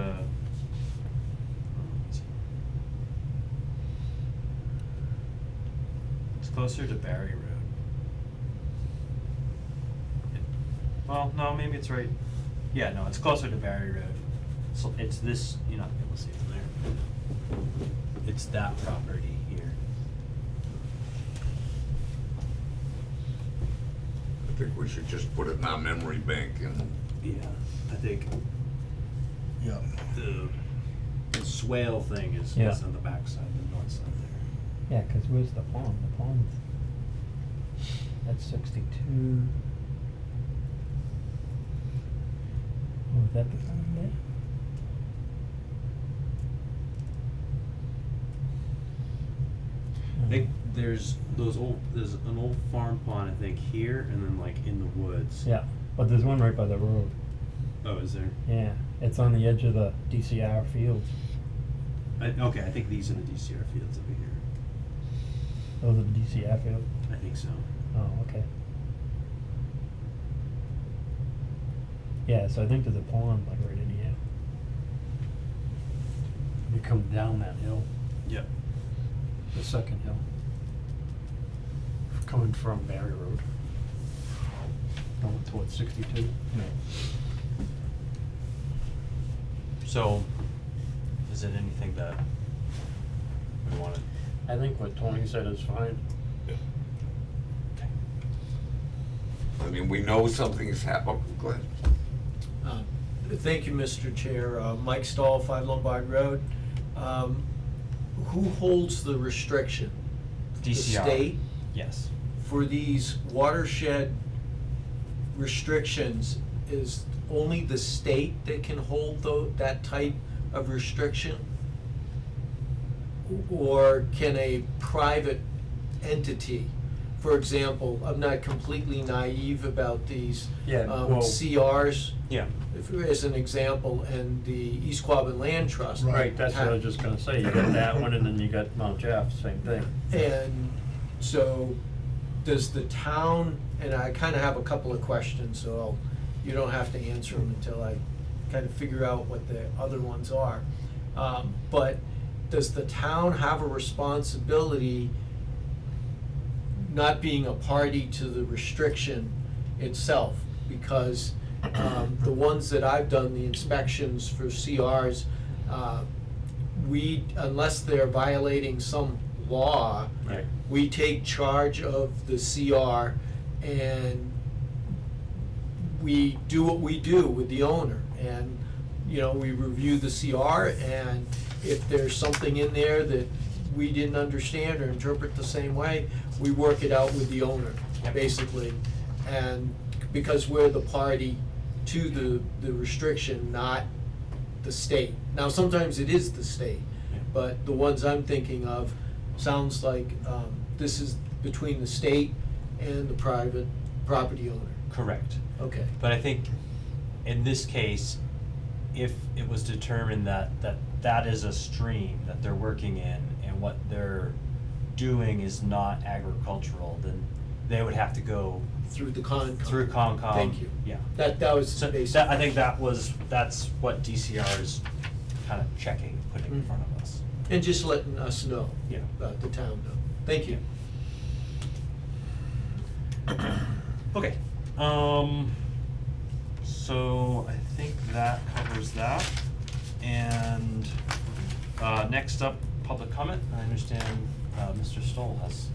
[SPEAKER 1] it's closer to Barry Road. Well, no, maybe it's right, yeah, no, it's closer to Barry Road. So it's this, you're not able to see from there. It's that property here.
[SPEAKER 4] think we should just put it in our memory bank and
[SPEAKER 1] Yeah, I think
[SPEAKER 2] Yeah.
[SPEAKER 1] the swale thing is
[SPEAKER 3] Yeah.
[SPEAKER 1] on the backside, the north side there.
[SPEAKER 3] Yeah, 'cause where's the pond? The pond's, that's 62. Oh, is that the pond there?
[SPEAKER 1] I think there's an old farm pond, I think, here, and then like in the woods.
[SPEAKER 3] Yeah, but there's one right by the road.
[SPEAKER 1] Oh, is there?
[SPEAKER 3] Yeah, it's on the edge of the DCR fields.
[SPEAKER 1] Okay, I think these are the DCR fields over here.
[SPEAKER 3] Those are the DCR fields?
[SPEAKER 1] I think so.
[SPEAKER 3] Oh, okay. Yeah, so I think there's a pond like right in here. You come down that hill,
[SPEAKER 1] Yep.
[SPEAKER 3] the second hill. Coming from Barry Road. Going towards 62.
[SPEAKER 1] So, is it anything that we wanna?
[SPEAKER 3] I think what Tony said is fine.
[SPEAKER 4] I mean, we know something's happened. Go ahead.
[SPEAKER 7] Thank you, Mr. Chair. Mike Stahl, 5 Lombard Road. Who holds the restriction? The
[SPEAKER 1] DCR.
[SPEAKER 7] state?
[SPEAKER 1] Yes.
[SPEAKER 7] For these watershed restrictions, is only the state that can hold that type of restriction? Or can a private entity, for example, I'm not completely naive about these
[SPEAKER 3] Yeah, well-
[SPEAKER 7] CRs,
[SPEAKER 1] Yeah.
[SPEAKER 7] as an example, and the East Quabbin Land Trust.
[SPEAKER 3] Right, that's what I was just gonna say, you got that one and then you got Mount Jeff, same thing.
[SPEAKER 7] And so, does the town, and I kinda have a couple of questions, so you don't have to answer them until I kind of figure out what the other ones are. But does the town have a responsibility, not being a party to the restriction itself? Because the ones that I've done, the inspections for CRs, unless they're violating some law,
[SPEAKER 1] Right.
[SPEAKER 7] we take charge of the CR and we do what we do with the owner. And, you know, we review the CR, and if there's something in there that we didn't understand or interpret the same way, we work it out with the owner,
[SPEAKER 1] Yep.
[SPEAKER 7] basically. And because we're the party to the restriction, not the state. Now, sometimes it is the state,
[SPEAKER 1] Yeah.
[SPEAKER 7] but the ones I'm thinking of, sounds like this is between the state and the private property owner.
[SPEAKER 1] Correct.
[SPEAKER 7] Okay.
[SPEAKER 1] But I think in this case, if it was determined that that is a stream that they're working in and what they're doing is not agricultural, then they would have to go
[SPEAKER 7] Through the Concom.
[SPEAKER 1] through Concom.
[SPEAKER 7] Thank you.
[SPEAKER 1] Yeah.
[SPEAKER 7] That was
[SPEAKER 1] So
[SPEAKER 7] basic.
[SPEAKER 1] that, I think that's what DCR is kind of checking, putting in front of us.
[SPEAKER 7] And just letting us know.
[SPEAKER 1] Yeah.
[SPEAKER 7] The town know. Thank you.
[SPEAKER 1] Okay, so I think that covers that. And, next up, public comment. I understand, Mr. Stoll has,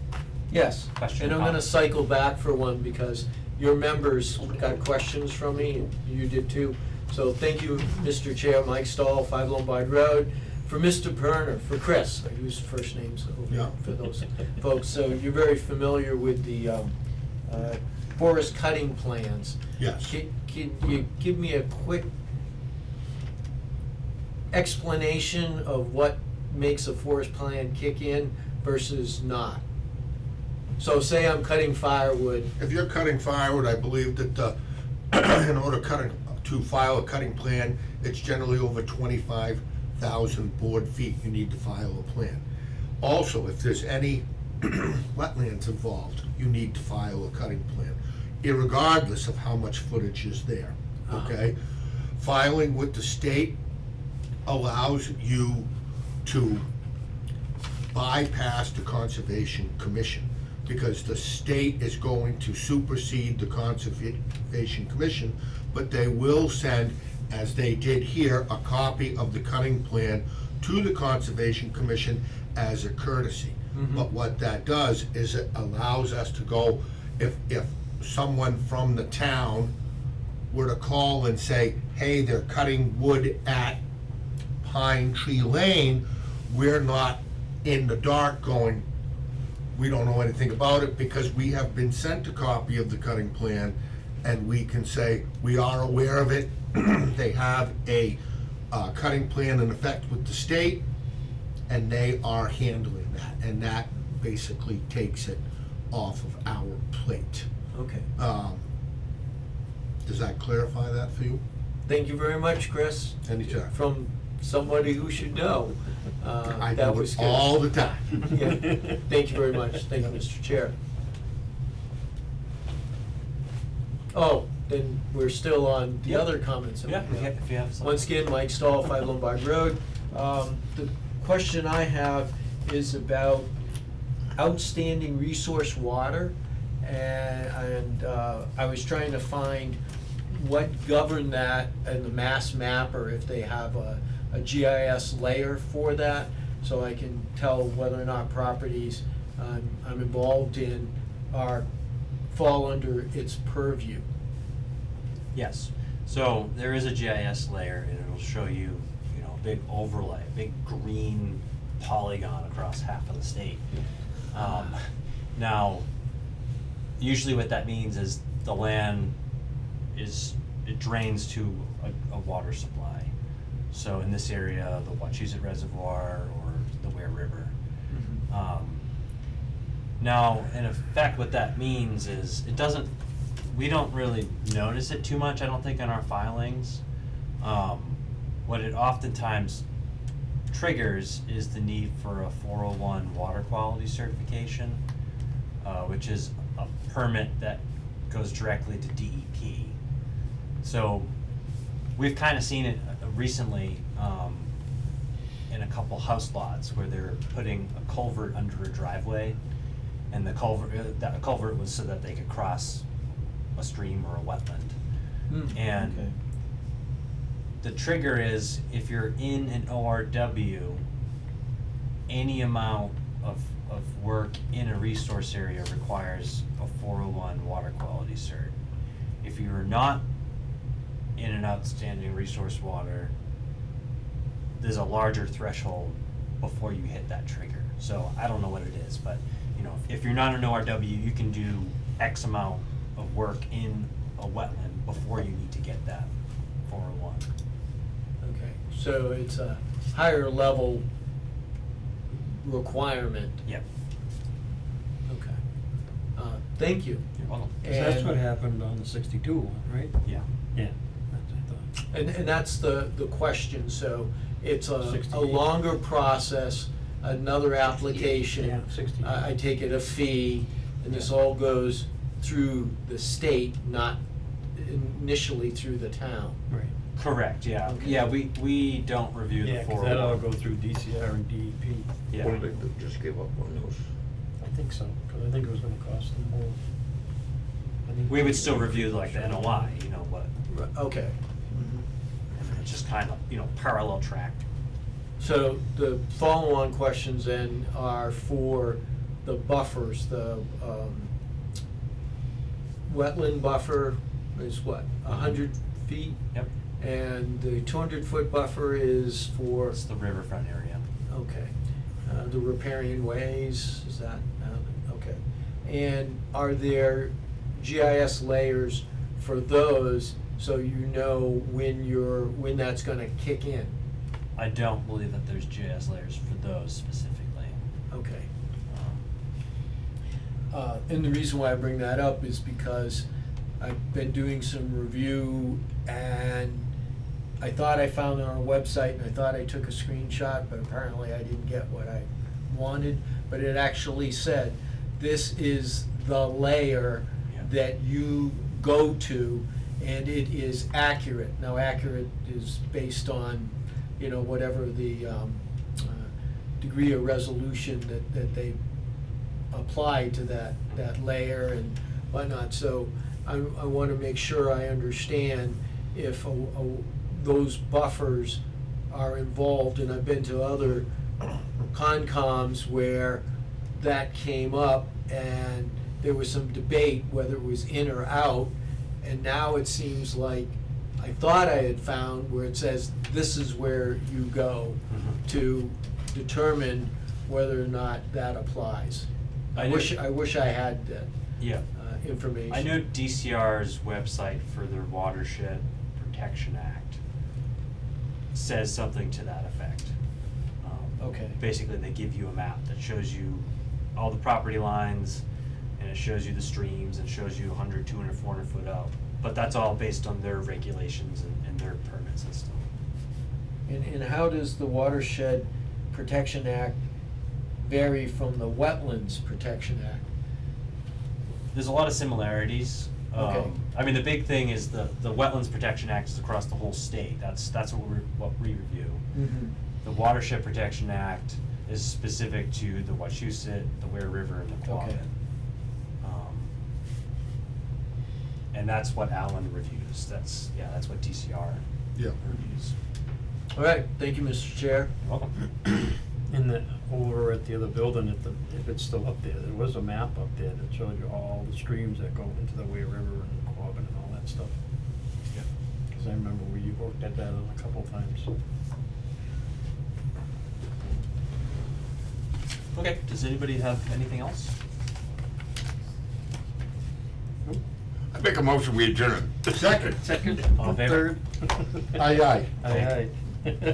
[SPEAKER 7] Yes,
[SPEAKER 1] Question
[SPEAKER 7] and
[SPEAKER 1] or
[SPEAKER 7] I'm gonna
[SPEAKER 1] comment?
[SPEAKER 7] cycle back for one because your members got questions from me, and you did too. So thank you, Mr. Chair, Mike Stahl, 5 Lombard Road. For Mr. Perner, for Chris, I use first names
[SPEAKER 2] Yeah.
[SPEAKER 7] for those folks. So you're very familiar with the forest cutting plans.
[SPEAKER 2] Yes.
[SPEAKER 7] Can you give me a quick explanation of what makes a forest plan kick in versus not? So say I'm cutting firewood,
[SPEAKER 2] If you're cutting firewood, I believe that, in order to file a cutting plan, it's generally over 25,000 board feet, you need to file a plan. Also, if there's any wetlands involved, you need to file a cutting plan, irregardless of how much footage is there, okay? Filing with the state allows you to bypass the Conservation Commission, because the state is going to supersede the Conservation Commission, but they will send, as they did here, a copy of the cutting plan to the Conservation Commission as a courtesy.
[SPEAKER 7] Mhm.
[SPEAKER 2] But what that does is it allows us to go, if someone from the town were to call and say, hey, they're cutting wood at Pine Tree Lane, we're not in the dark going, we don't know anything about it, because we have been sent a copy of the cutting plan, and we can say, we are aware of it. They have a cutting plan in effect with the state, and they are handling that, and that basically takes it off of our plate.
[SPEAKER 7] Okay.
[SPEAKER 2] Does that clarify that for you?
[SPEAKER 7] Thank you very much, Chris.
[SPEAKER 2] Anytime.
[SPEAKER 7] From somebody who should know.
[SPEAKER 2] I
[SPEAKER 7] That
[SPEAKER 2] do
[SPEAKER 7] was
[SPEAKER 2] it
[SPEAKER 7] good.
[SPEAKER 2] all the time.
[SPEAKER 7] Yeah. Thank you very much. Thank you, Mr. Chair. Oh, then we're still on the
[SPEAKER 1] Yep.
[SPEAKER 7] other comments. that we
[SPEAKER 1] Yeah,
[SPEAKER 7] have.
[SPEAKER 1] if you have something.
[SPEAKER 7] Once again, Mike Stahl, 5 Lombard Road. The question I have is about outstanding resource water. And I was trying to find what governed that in the Mass Mapper, if they have a GIS layer for that, so I can tell whether or not properties I'm involved in fall under its purview.
[SPEAKER 1] Yes, so there is a GIS layer, and it'll show you, you know, a big overlay, a big green polygon across half of the state. Now, usually what that means is the land it drains to a water supply. So in this area, the Wachusett Reservoir or the Ware River. Now, in effect, what that means is we don't really notice it too much, I don't think, in our filings. What it oftentimes triggers is the need for a 401 water quality certification, which is a permit that goes directly to DEP. So we've kind of seen it recently in a couple house lots where they're putting a culvert under a driveway, and the culvert was so that they could cross a stream or a wetland. And
[SPEAKER 7] Okay.
[SPEAKER 1] the trigger is if you're in an ORW, any amount of work in a resource area requires a 401 water quality cert. If you're not in an outstanding resource water, there's a larger threshold before you hit that trigger. So I don't know what it is, but you know, if you're not an ORW, you can do X amount of work in a wetland before you need to get that 401.
[SPEAKER 7] Okay, so it's a higher level requirement.
[SPEAKER 1] Yep.
[SPEAKER 7] Okay. Thank you.
[SPEAKER 1] You're welcome.
[SPEAKER 3] 'Cause that's
[SPEAKER 7] And-
[SPEAKER 3] what happened on the 62 one, right?
[SPEAKER 1] Yeah.
[SPEAKER 3] Yeah, that's what I thought.
[SPEAKER 7] And that's the question, so it's a
[SPEAKER 3] 68.
[SPEAKER 7] longer process, another application.
[SPEAKER 3] Yeah, 68.
[SPEAKER 7] I take it a fee, and this all goes through the state, not initially through the town.
[SPEAKER 3] Right.
[SPEAKER 1] Correct, yeah.
[SPEAKER 7] Okay.
[SPEAKER 1] Yeah, we don't review the
[SPEAKER 3] Yeah, 'cause
[SPEAKER 1] 401.
[SPEAKER 3] that all go through DCR and DEP.
[SPEAKER 1] Yeah.
[SPEAKER 4] What did they do, just give up on those?
[SPEAKER 3] I think so, because I think it was gonna cost them more. I think-
[SPEAKER 1] We would still review like the NOI, you know, but
[SPEAKER 7] Okay.
[SPEAKER 1] it's just kind of, you know, parallel track.
[SPEAKER 7] So the follow-on questions then are for the buffers, the wetland buffer is what, 100 feet?
[SPEAKER 1] Yep.
[SPEAKER 7] And the 200-foot buffer is for,
[SPEAKER 1] It's the riverfront area.
[SPEAKER 7] okay, the riparian ways, is that, okay. And are there GIS layers for those, so you know when that's gonna kick in?
[SPEAKER 1] I don't believe that there's GIS layers for those specifically.
[SPEAKER 7] Okay.
[SPEAKER 1] Um,
[SPEAKER 7] And the reason why I bring that up is because I've been doing some review, and I thought I found it on our website, and I thought I took a screenshot, but apparently I didn't get what I wanted. But it actually said, this is the layer
[SPEAKER 1] Yeah.
[SPEAKER 7] that you go to, and it is accurate. Now, accurate is based on, you know, whatever the degree of resolution that they apply to that layer and whatnot. So I want to make sure I understand if those buffers are involved, and I've been to other Concоms where that came up, and there was some debate whether it was in or out, and now it seems like, I thought I had found where it says, this is where you go
[SPEAKER 1] Mhm.
[SPEAKER 7] to determine whether or not that applies.
[SPEAKER 1] I
[SPEAKER 7] I
[SPEAKER 1] know-
[SPEAKER 7] wish I had that,
[SPEAKER 1] Yeah.
[SPEAKER 7] information.
[SPEAKER 1] I know DCR's website for their Watershed Protection Act says something to that effect.
[SPEAKER 7] Okay.
[SPEAKER 1] Basically, they give you a map that shows you all the property lines, and it shows you the streams, and shows you 100, 200, 400 foot out. But that's all based on their regulations and their permit system.
[SPEAKER 7] And how does the Watershed Protection Act vary from the Wetlands Protection Act?
[SPEAKER 1] There's a lot of similarities.
[SPEAKER 7] Okay.
[SPEAKER 1] I mean, the big thing is the Wetlands Protection Act is across the whole state. That's what we review.
[SPEAKER 7] Mm-hmm.
[SPEAKER 1] The Watershed Protection Act is specific to the Wachusett, the Ware River, and the Quabbin.
[SPEAKER 7] Okay.
[SPEAKER 1] And that's what Allen reviews. That's what DCR
[SPEAKER 2] Yeah.
[SPEAKER 1] reviews.
[SPEAKER 7] All right, thank you, Mr. Chair.
[SPEAKER 1] You're welcome.
[SPEAKER 3] In the, over at the other building, if it's still up there, there was a map up there that showed you all the streams that go into the Ware River and the Quabbin and all that stuff.
[SPEAKER 1] Yeah.
[SPEAKER 3] Cause I remember we looked at that a couple times.
[SPEAKER 1] Okay, does anybody have anything else?
[SPEAKER 4] I make a motion, we adjourn.
[SPEAKER 2] Second.
[SPEAKER 3] Second,
[SPEAKER 1] All in favor?
[SPEAKER 3] third.
[SPEAKER 2] Aye, aye.
[SPEAKER 3] Aye, aye.